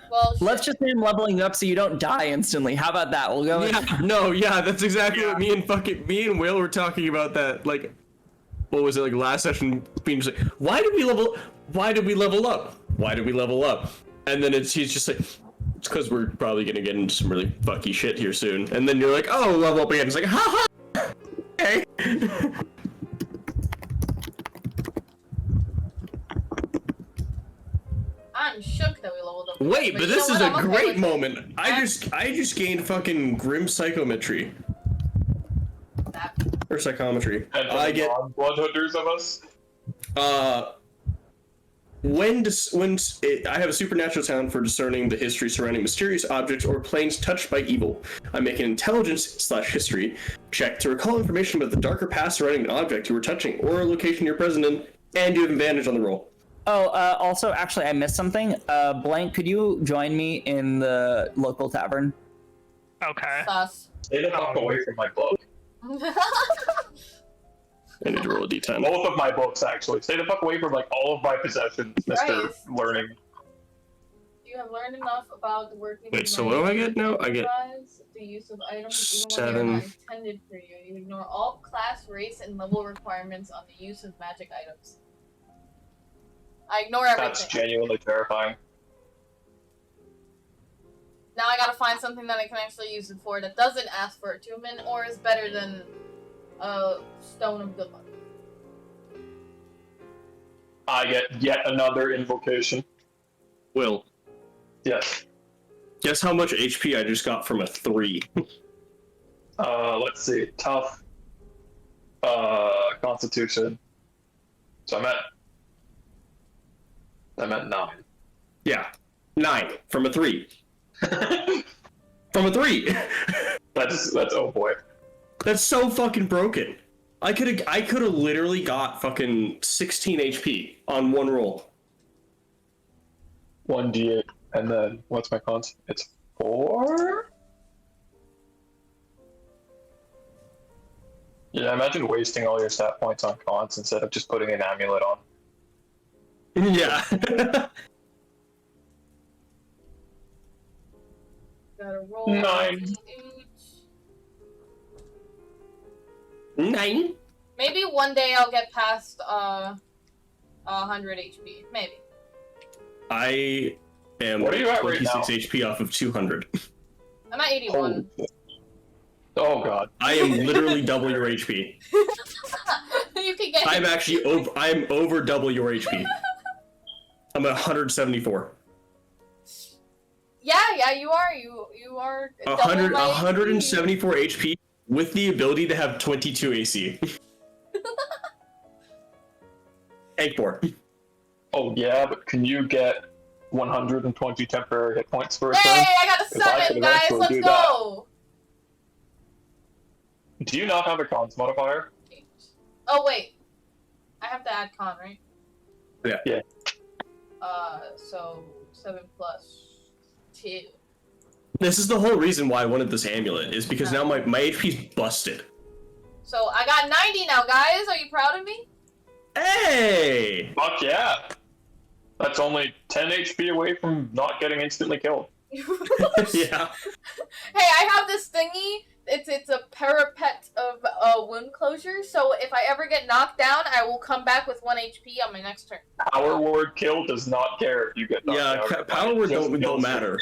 Well, shit. Let's just say I'm leveling up so you don't die instantly. How about that? We'll go with That's exactly what me and Will were talking about that, like, what was it, like last session, being just like, why did we level up? Why did we level up? And then he's just like, it's because we're probably gonna get into some really fucky shit here soon. And then you're like, oh, level up again. It's like, ha ha! Okay. I'm shook that we leveled up. Wait, but you this know is what? a I'm okay great with it. moment. I just gained fucking grim psychometry. That. Or psychometry. And for I the get non-blood hunters of us. I have a supernatural talent for discerning the history surrounding mysterious objects or planes touched by evil. I make an intelligence/history check to recall information about the darker past surrounding an object you were touching or a location you're present in, and you have advantage on the roll. Oh, also, actually, I missed something. Blank, could you join me in the local tavern? Okay. Sus. Stay the fuck away from my book. I need to roll a d10. Both of my books, actually. Stay the fuck away from like all of my possessions, Mr. Christ. Learning. You have learned enough about the working. Wait, so what do I get now? I get the use of items even when 7. they are not intended for you. You ignore all class, race, and level requirements on the use of magic items. I ignore everything. That's genuinely terrifying. Now I gotta find something that I can actually use it for that doesn't ask for attunement or is better than Stone of Good Luck. I get yet another invocation. Will, Yes. guess how much HP I just got from a 3? Let's see. Tough. Constitution. So I'm at 9. Yeah, 9 from a 3. From a 3. That's oh boy. That's so fucking broken. I could have literally got fucking 16 HP on one roll. 1d8, and then what's my cons? It's 4. Yeah, imagine wasting all your stat points on cons instead of just putting an amulet on. Yeah. Gotta roll. 9. 9. Maybe one day I'll get past 100 HP. Maybe. I am What are you at right 26 now? HP off of 200. I'm at 81. Oh god. I am literally double your HP. You can get. I'm actually over. I'm over double your HP. I'm at 174. Yeah, you are. You are. double 100, my 174 HP with the ability to have 22 AC. Eggbore. Oh yeah, but can you get 120 temporary hit points for a Hey, turn? I got a 'Cause I 7, could guys. eventually Let's do go. Do you not have a cons modifier? Oh wait, I have to add con, right? Yeah. Yeah. So 7 plus 2. This is the whole reason why I wanted this amulet, is because now my HP's busted. So I got 90 now, guys. Are you proud of me? Hey! Fuck yeah! That's only 10 HP away from not getting instantly killed. Yeah. Hey, I have this thingy. It's a parapet of wound closure. So if I ever get knocked down, I will come back with 1 HP on my next turn. Power word kill does not care if you get knocked Yeah, down. power word Just don't kills you. matter.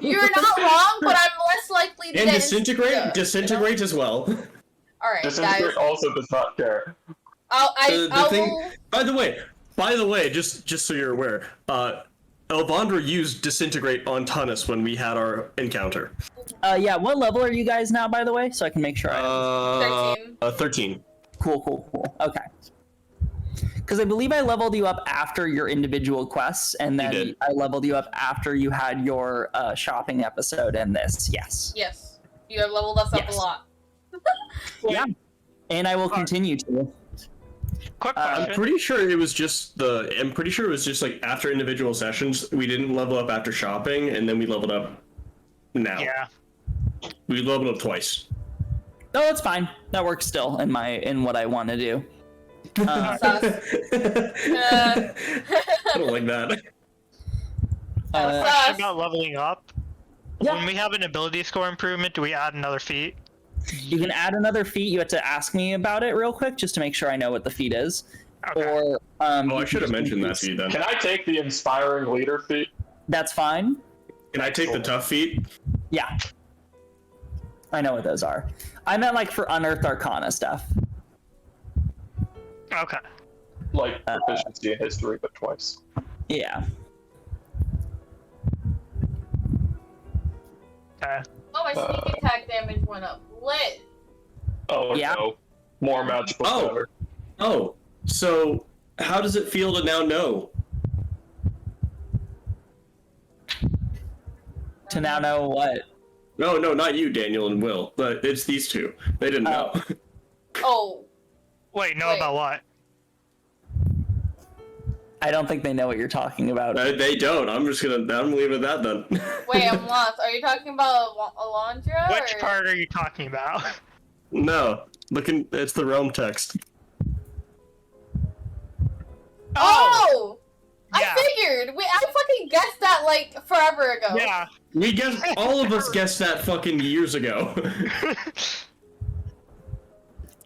You're not wrong, but I'm less likely to And get disintegrate, insta, disintegrate as well. You know? All right, Disintegrate guys. also does not care. The thing, will. by the way, just so you're aware, Elvandra used disintegrate on Tunnus when we had our encounter. Yeah, what level are you guys now, by the way? So I can make sure I... 13. 13. Cool. Okay. Because I believe I leveled you up after your individual quests, and You then did. I leveled you up after you had your shopping episode and this. Yes. Yes, you have leveled us up Yes. a lot. Yeah. And I will continue to. Quick I'm question. I'm pretty sure it was just like after individual sessions, we didn't level up after shopping, and then we leveled up now. Yeah. We leveled up twice. No, that's fine. That works still in what I want to do. Sus. I don't like that. Uh, Question about leveling up. Yeah. When we have an ability score improvement, do we add another feat? You can add another feat. You have to ask me about it real quick just to make sure I know what the feat is. Okay. Or Oh, I you should have can mentioned that use- to you then. Can I take the inspiring leader feat? That's fine. Can I take the tough feat? Yeah. I know what those are. I meant like for Unearthed Arcana stuff. Okay. Like proficiency in history, but twice. Yeah. Okay. Oh, my sneak attack damage went up. Lit. Oh Yeah. no. More magical power. Oh, so how does it feel to now know? To now know what? No, not you, Daniel and Will, but it's these two. They didn't know. Oh. Wait, know Wait. about what? I don't think they know what you're talking about. They don't. I'm leaving it at that then. Wait, I'm lost. Are you talking about Alondra? Which or... part are you talking about? No, it's the Realm text. Oh! Yeah. I figured! I fucking guessed that like forever ago. Yeah. All of us guessed that fucking years ago.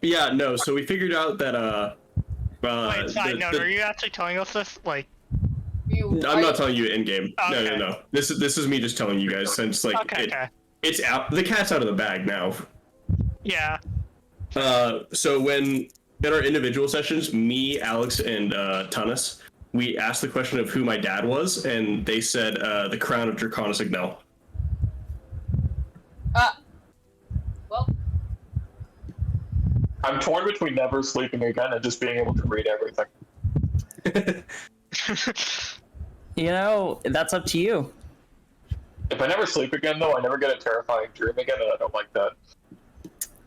Yeah, no, so we figured out that, Wait, side note, are you actually telling us this? Like, I'm not telling you in-game. Okay. No. This is me just telling you guys, since, like, okay. it's out. The cat's out of the bag now. Yeah. So when, in our individual sessions, me, Alex, and Tunis, we asked the question of who my dad was, and they said the Crown of Draconis Ignel. Well. I'm torn between never sleeping again and just being able to read everything. You know, that's up to you. If I never sleep again, though, I never get a terrifying dream again, and I don't like that.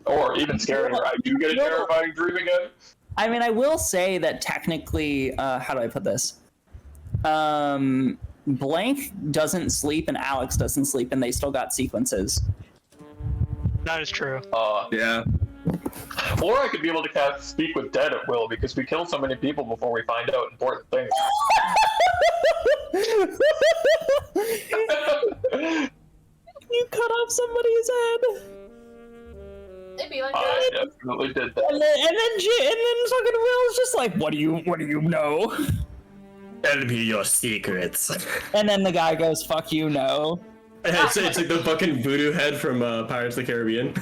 Or even scarier, I do get a terrifying dream again. I mean, I will say that technically, how do I put this? Blank doesn't sleep and Alex doesn't sleep, and they still got sequences. That is true. Yeah. Or I could be able to cast Speak with Dead at will, because we kill so many people before we find out important things. You cut off somebody's head. It'd be like I that. definitely did that. And then fucking Will's just like, what do you know? Tell me your secrets. And then the guy goes, fuck you, no. It's like the fucking voodoo head from Pirates of the Caribbean.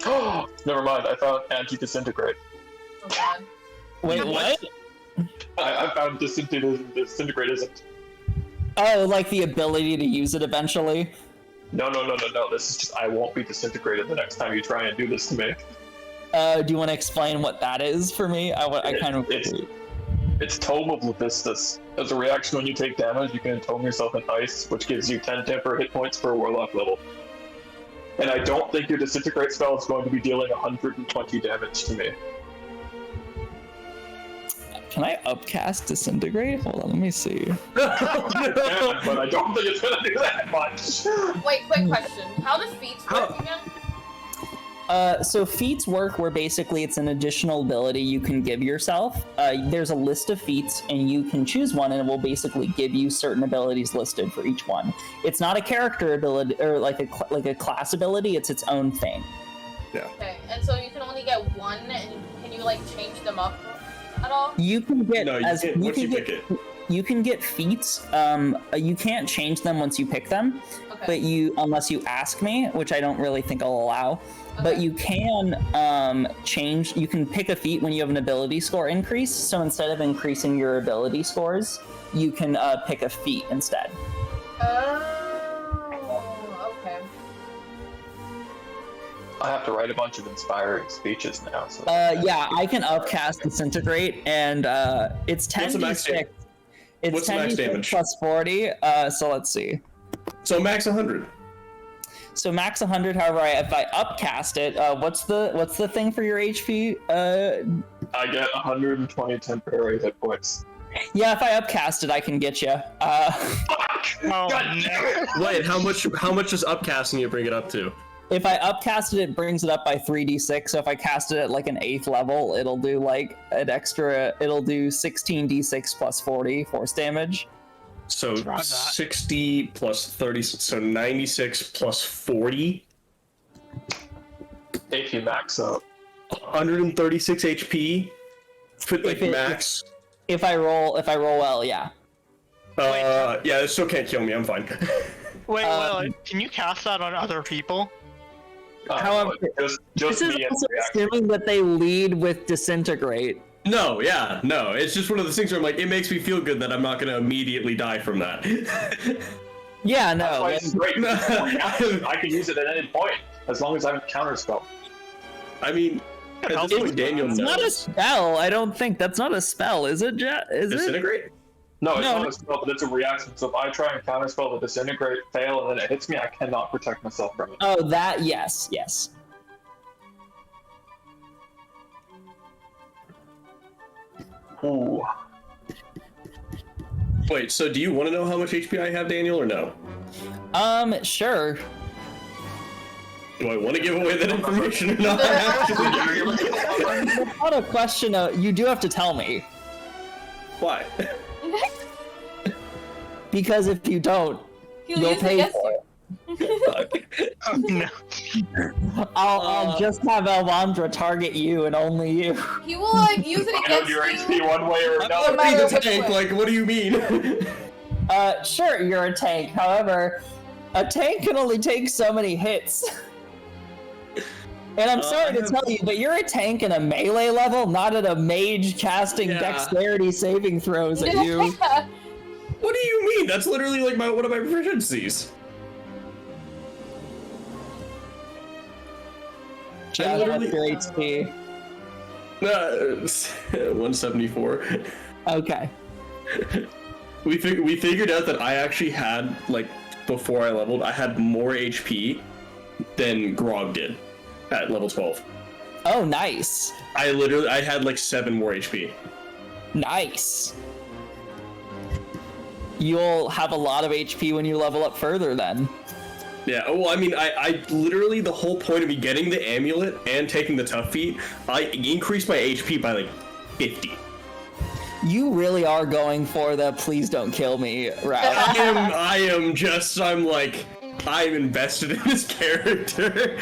Oh, never mind. I found anti-disintegrate. Oh god. Wait, what? I found disintegrate isn't. Oh, like the ability to use it eventually? No. This is just I won't be disintegrated the next time you try and do this to me. Do you want to explain what that is for me? I kind of... It's Tome of Levistus. As a reaction when you take damage, you can entome yourself in ice, which gives you 10 temper hit points per warlock level. And I don't think your disintegrate spell is going to be dealing 120 damage to me. Can I upcast disintegrate? Hold on, let me see. But I don't think it's going to do that much. Wait, quick question. How does feats work again? So feats work where basically it's an additional ability you can give yourself. There's a list of feats and you can choose one and it will basically give you certain abilities listed for each one. It's not a character ability or like a class ability, it's its own thing. Yeah. Okay, and so you can only get one, and can you like change them up at all? You can get pick it. You can get feats. You can't change them once you pick them, Okay. but unless you ask me, which I don't really think I'll allow. But Okay. you can change. You can pick a feat when you have an ability score increase. So instead of increasing your ability scores, you can pick a feat instead. Oh, okay. I have to write a bunch of inspiring speeches now. So Yeah, I can upcast disintegrate, and it's What's the max 10d6. It's What's the max 10d6 damage? plus 40. So let's see. So max 100. So max 100. However, if I upcast it, what's the thing for your HP? I get 120 temporary hit points. Yeah, if I upcast it, I can get you. Oh, God no. damn it. Wait, how much does upcasting you bring it up to? If I upcast it, it brings it up by 3d6. So if I cast it at like an 8th level, it'll do like an extra. It'll do 16d6 plus 40 force damage. So Try that. 60 plus 30, so 96 plus 40. If you max up. 136 HP. Put like If it- max. If I roll well, yeah. Yeah, it still can't kill me. I'm fine. Wait, can you cast that on other people? However, just This is me and also reaction. assuming that they lead with disintegrate. No, yeah, no. It's just one of those things where I'm like, it makes me feel good that I'm not gonna immediately die from that. Yeah, That's no. why it's great. I can use it at any point, as long as I have counterspell. I mean, at this point, Daniel It's not a knows. spell. I don't think that's not a spell, is it? Is it? Disintegrate? No, it's No, not a spell, but it's a reaction. So if I try and counterspell the disintegrate, fail, and then it hits me, I cannot protect myself from it. Oh, that, yes, yes. Ooh. Wait, so do you want to know how much HP I have, Daniel, or no? Sure. Do I want to give away that information or not? It's not a question of, you do have to tell me. Why? Because if you don't, He'll you'll use it pay against for you. it. Oh, no. I'll just have Elvandra target you and only you. He will like use it I know against your you. HP one way or I'm another. No not matter the which tank, way. like, what do you mean? Sure, you're a tank. However, a tank can only take so many hits. And I'm sorry to tell you, but you're a tank in a melee level, not at a mage casting Yeah. dexterity saving throws at you. What do you mean? That's literally like one of my proficiencies. Yeah, that's literally- your HP. 174. Okay. We figured out that I actually had, like, before I leveled, I had more HP than Grog did at level 12. Oh, nice. I had like 7 more HP. Nice. You'll have a lot of HP when you level up further then. Yeah, well, I mean, I literally, the whole point of me getting the amulet and taking the tough feat, I increased my HP by like 50. You really are going for the please don't kill me route. I'm invested in this character.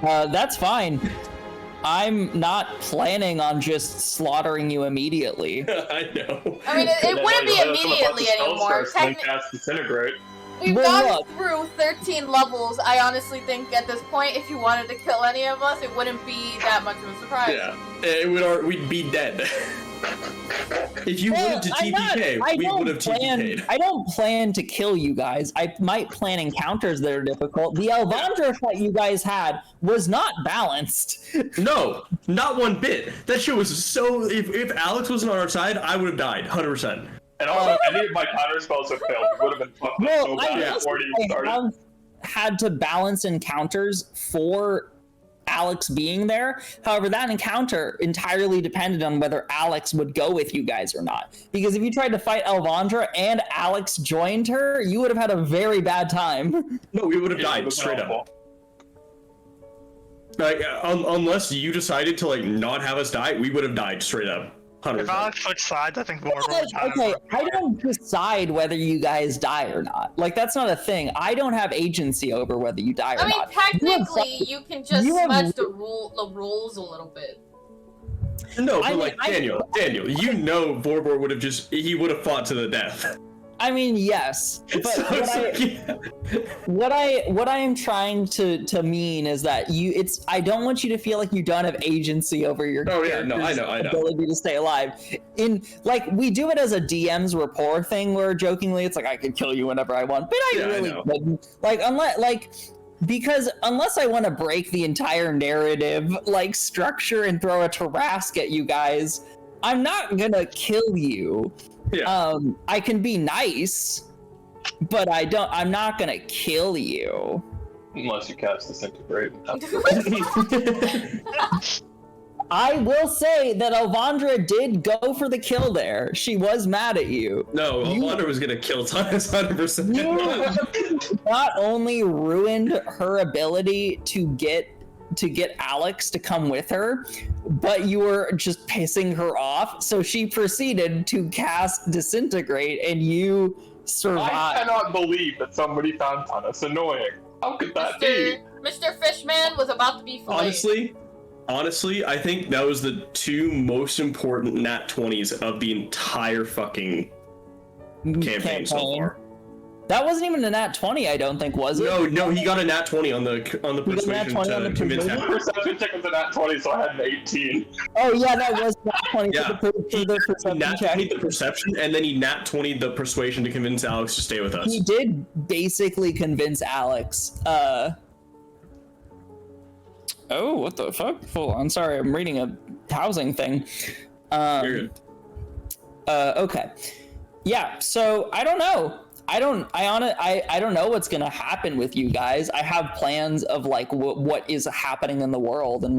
That's fine. I'm not planning on just slaughtering you immediately. I know. I mean, it wouldn't be immediately anymore. Cast disintegrate. We've Well, gone look. through 13 levels. I honestly think at this point, if you wanted to kill any of us, it wouldn't be that much of a surprise. Yeah, we'd be dead. If you wanted to TPK, we would have TPK'd. I don't plan to kill you guys. I might plan encounters that are difficult. The Elvandra fight you guys had was not balanced. No, not one bit. That shit was so. If Alex wasn't on our side, I would have died, 100%. And also, any of my counter spells have failed. We would have been fucked up so bad before it even started. have had to balance encounters for Alex being there. However, that encounter entirely depended on whether Alex would go with you guys or not. Because if you tried to fight Elvandra and Alex joined her, you would have had a very bad time. No, we would have Yeah, it died was straight awful. up. Like, unless you decided to like not have us die, we would have died straight up. 100%. If Alex switched sides, I think more Okay, I don't decide whether you guys die or not. Like, that's not a thing. I don't have agency over whether you die or I mean, not. technically, you can just you have- smudge the rules a little bit. No, but I mean, like Daniel, you know, Vorbor would have he would have fought to the death. I mean, yes, but So it's like, yeah. what I am trying to mean is that I don't want you to feel like you don't have agency over your Oh, yeah, no, I know. ability to stay alive. We do it as a DM's rapport thing where jokingly it's like I could kill you whenever I want, but I Yeah, I really know. couldn't. Because unless I want to break the entire narrative structure and throw a Tarrasque at you guys, I'm not gonna kill you. Yeah. I can be nice, but I'm not gonna kill you. Unless you cast disintegrate. I will say that Elvandra did go for the kill there. She was mad at you. No, Alondra was gonna kill Thomas 100%. You not only ruined her ability to get Alex to come with her, but you were just pissing her off. So she proceeded to cast Disintegrate, and you I survived. cannot believe that somebody found Thomas annoying. How could that be? Mr. Fishman was about to be filleted. Honestly, I think that was the 2 most important nat 20s of the entire fucking campaign so far. That wasn't even a nat 20, I don't think, was it? No, he got a nat 20 on the persuasion nat 20 on the to convince persuasion? him. Perception check was a nat 20, so I had an 18. Oh yeah, that was nat 20 Yeah. for the perception Nat check. 20 the perception, and then he nat 20 the persuasion to convince Alex to stay with us. He did basically convince Alex. Oh, what the fuck? Hold on, sorry, I'm reading a housing thing. You're good. Okay. Yeah, so I don't know. I don't know what's gonna happen with you guys. I have plans of like what is happening in the world and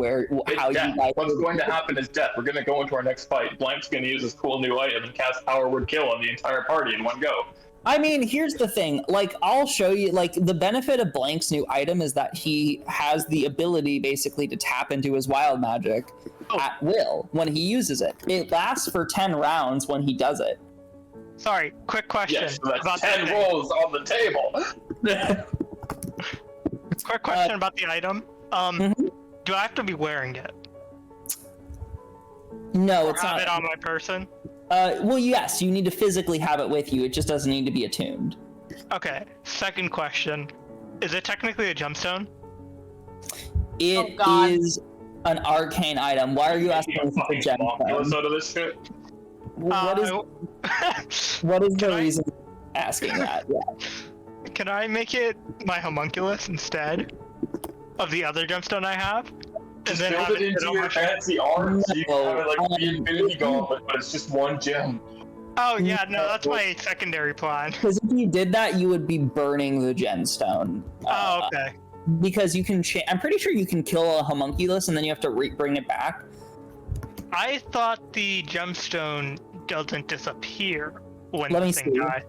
how you guys. What's going to happen is death. We're going to go into our next fight. Blank's going to use his cool new item and cast Power Word Kill on the entire party in one go. I mean, here's the thing. Like, I'll show you. Like, the benefit of Blank's new item is that he has the ability basically to tap into his wild magic at will when he uses it. It lasts for 10 rounds when he does it. Sorry, quick question. Yes, so that's about 10 the rolls on the table. Quick question about the item. Do I have to be wearing it? No, Or it's have not. it on my person? Well, yes, you need to physically have it with you. It just doesn't need to be attuned. Okay, second question. Is it technically a gemstone? It God. is an arcane item. Why are you asking if it's a gemstone? Out of this shit. What is the I- reason asking that? Yeah. Can I make it my homunculus instead of the other gemstone I have? Just then build have it into on your my shirt? fancy arm so you can have it like No, the Infinity Gauntlet, but it's just one gem. Oh yeah, no, that's my secondary plan. Because if you did that, you would be burning the gemstone. Oh, okay. Because you can I'm pretty sure you can kill a homunculus and then you have to bring it back. I thought the gemstone doesn't disappear when Let the me thing see. dies.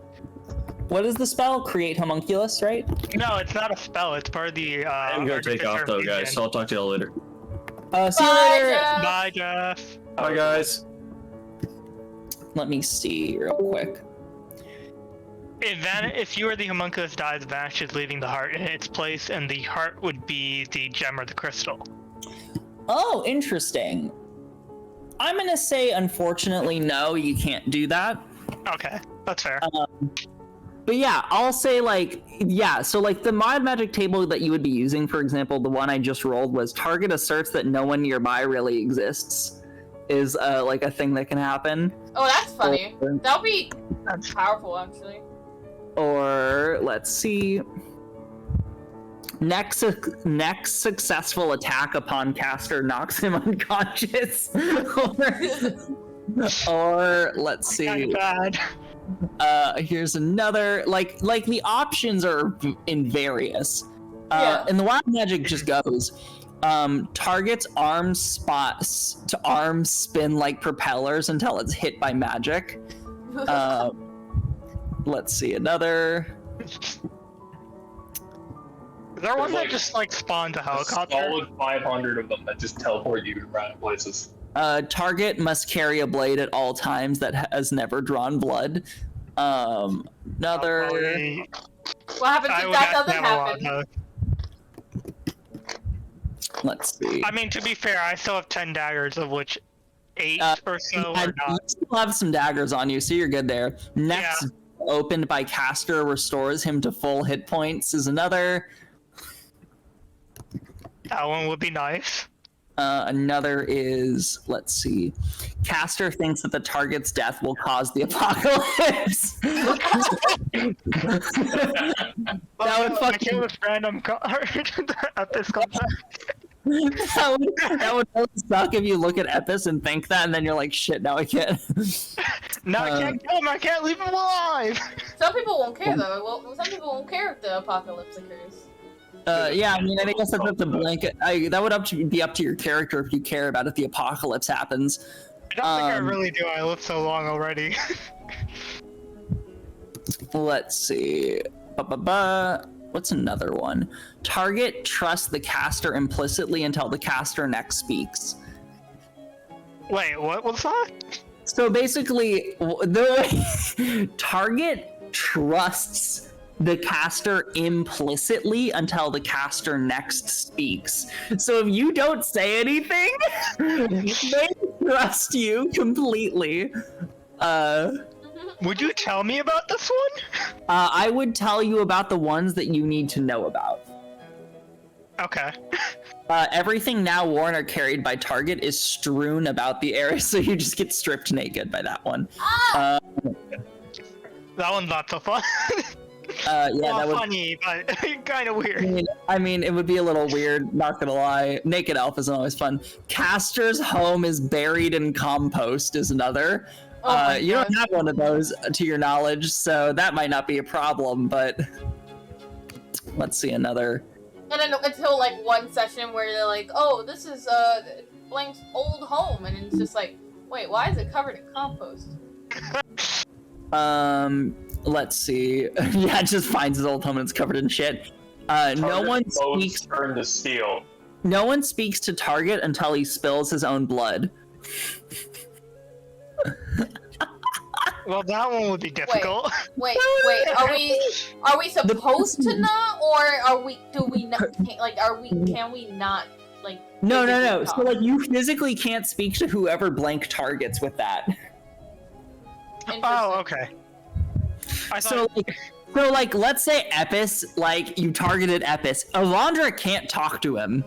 What is the spell? Create homunculus, right? No, it's not a spell. It's part of the. I'm gonna take off though, guys, so I'll talk to y'all later. See you Bye, later. Jeff. Bye, Jeff. Bye, guys. Let me see real quick. If you or the homunculus dies, vanishes, leaving the heart in its place, and the heart would be the gem or the crystal. Oh, interesting. I'm gonna say, unfortunately, no, you can't do that. Okay, that's fair. But yeah, I'll say like, yeah, so like the mod magic table that you would be using, for example, the one I just rolled was target asserts that no one nearby really exists, is like a thing that can happen. Oh, that's funny. Or, That'll be powerful, actually. or let's see. Next successful attack upon caster knocks him unconscious. or let's see. Kinda bad. Here's another like the options are in various. Yeah. And the wild magic just goes. Targets arms spots to arms spin like propellers until it's hit by magic. Let's see another. Is there one that like just like spawns a A helicopter? solid 500 of them that just teleport you to random places. Target must carry a blade at all times that has never drawn blood. Another. Probably- What happens I if would that have to doesn't have a lot happen? of- Let's see. I mean, to be fair, I still have 10 daggers, of which 8 or so Yeah, are you not. still have some daggers on you, so you're good there. Next, opened by caster restores him to full hit points is another. That one would be nice. Another is, let's see, caster thinks that the target's death will cause the apocalypse. That would I fucking- kill this random card at this contact. that would really suck if you look at Epis and think that, and then you're like, shit, now I can't. No, I can't kill him. I can't leave him alive. Some people won't care, though. Well, some people won't care if the apocalypse occurs. Yeah, I mean, I guess that's up to blanket. That would be up to your character if you care about if the apocalypse happens. I don't think I really do. I live so long already. Let's see. What's another one? Target trusts the caster implicitly until the caster next speaks. Wait, what was that? So basically, target trusts the caster implicitly until the caster next speaks. So if you don't say anything, they trust you completely. Would you tell me about this one? I would tell you about the ones that you need to know about. Okay. Everything now worn or carried by Target is strewn about the area, so you just get stripped naked by that one. Ah! That one's not so fun. Yeah, well, that would. funny, but kind of weird. I mean, it would be a little weird. Not gonna lie. Naked elf isn't always fun. Caster's home is buried in compost is another. You don't have one of those to your knowledge, so that might not be a problem. But let's see another. And then until like one session where they're like, "Oh, this is Blank's old home," and it's just like, "Wait, why is it covered in compost?" Let's see. Yeah, it just finds his old home and it's covered in shit. No one speaks. Turn to steel. No one speaks to Target until he spills his own blood. Well, that one would be difficult. Wait. Are we supposed to not, or can we not like? No. physically So talk? like, you physically can't speak to whoever Blank targets with that. Oh, okay. So like, let's say Epis, like, you targeted Epis. Alondra can't talk to him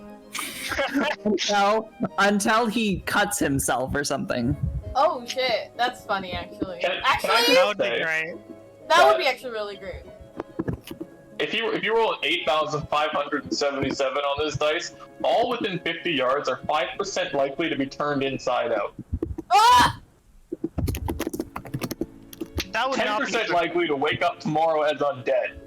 until he cuts himself or something. Oh shit, that's funny actually. That would be great. That would be actually really great. If you roll 8,577 on this dice, all within 50 yards are 5% likely to be turned inside out. Ah! That would not be 10% likely to wake up tomorrow as undead.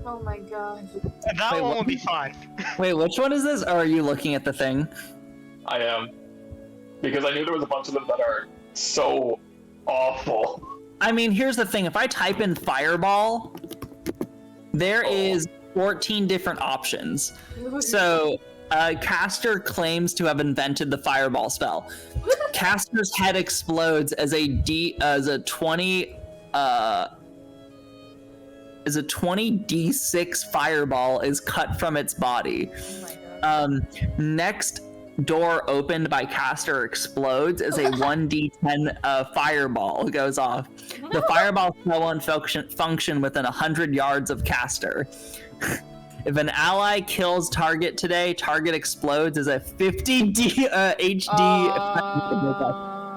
Oh my god. That Wait, one what? would be fun. Wait, which one is this? Or are you looking at the thing? I am. Because I knew there was a bunch of them that are so awful. I mean, here's the thing. If I type in Fireball, there is 14 different options. So, Caster claims to have invented the Fireball spell. Caster's head explodes as a 20d6 fireball is cut from its body. Oh my god. Next door opened by Caster explodes as a 1d10 fireball goes off. The fireball spell won't function within 100 yards of Caster. If an ally kills target today, target explodes as a 50 HD.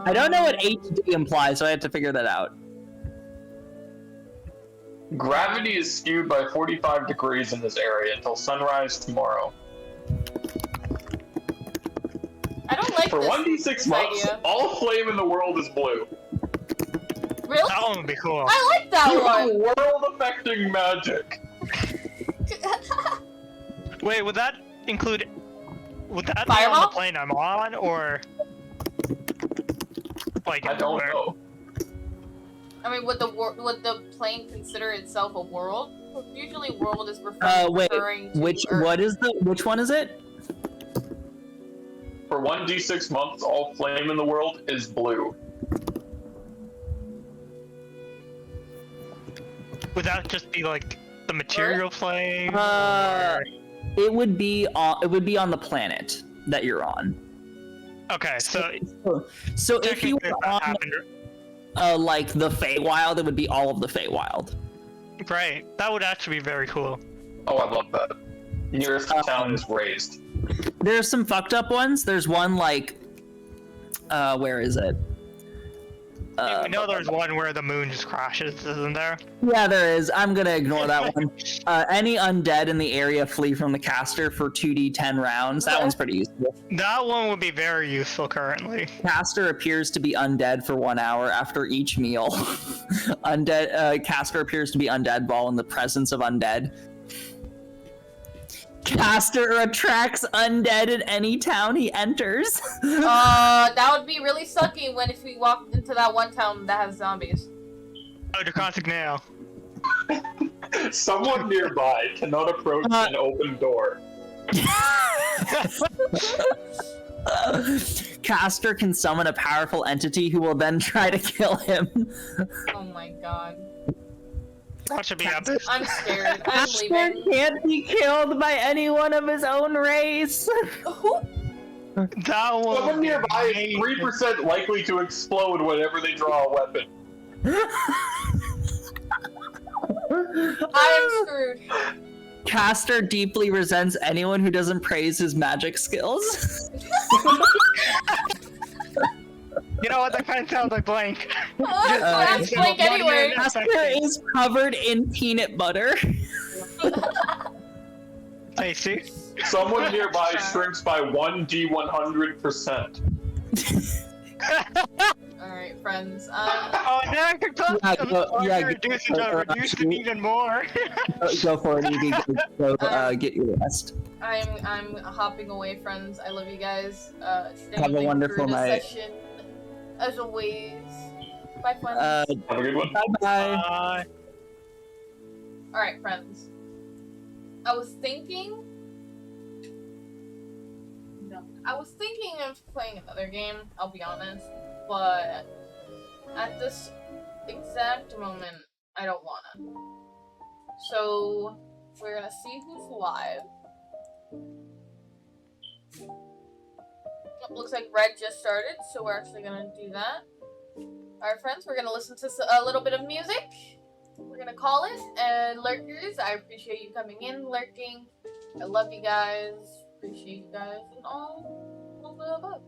I don't know what HD implies, so I had to figure that out. Gravity is skewed by 45 degrees in this area until sunrise tomorrow. I don't like For this, 1d6 this months, idea. all flame in the world is blue. Really? That one would be cool. I like that You have one. world-affecting magic. Wait, would that include? Would that be Fireball? on the plane I'm on, or like I don't everywhere? know. I mean, would the plane consider itself a world? Usually, world is referring to Which Earth. which one is it? For 1d6 months, all flame in the world is blue. Would that just be like the material flame? It would be on the planet that you're on. Okay, so So if you technically were that on happened. like the Feywild, it would be all of the Feywild. Right, that would actually be very cool. Oh, I love that. Nearest town is raised. There's some fucked up ones. There's one like, where is it? I know there's one where the moon just crashes, isn't there? Yeah, there is. I'm gonna ignore that one. Any undead in the area flee from the caster for 2d10 rounds. That one's pretty useful. That one would be very useful currently. Caster appears to be undead for 1 hour after each meal. Caster appears to be undead while in the presence of undead. Caster attracts undead in any town he enters. That would be really sucky if we walked into that one town that has zombies. Oh, Draconic Nail. Someone nearby cannot approach an open door. Caster can summon a powerful entity who will then try to kill him. Oh my god. That should be epic. I'm scared. I'm Caster leaving. can't be killed by anyone of his own race. Who? That one. Someone would be nearby is amazing. 3% likely to explode whenever they draw a weapon. I am screwed. Caster deeply resents anyone who doesn't praise his magic skills. You know what? That kind of sounds like blank. That's blank anyway. Caster is covered in peanut butter. Tasty. Someone nearby shrinks by 1d100%. Alright, friends. Oh, now I can talk. Reduce it even more. Go for it, Evie. Go get your rest. I'm hopping away, friends. I love you guys. Have a wonderful night. Session, as always. Bye, friends. Have a good one. Bye-bye. Alright, friends. I was thinking of playing another game, I'll be honest, but at this exact moment, I don't wanna. So, we're gonna see who's live. Looks like Red just started, so we're actually gonna do that. Alright, friends, we're gonna listen to a little bit of music. We're gonna call it, and lurkers, I appreciate you coming in, lurking. I love you guys, appreciate you guys, and all of the above.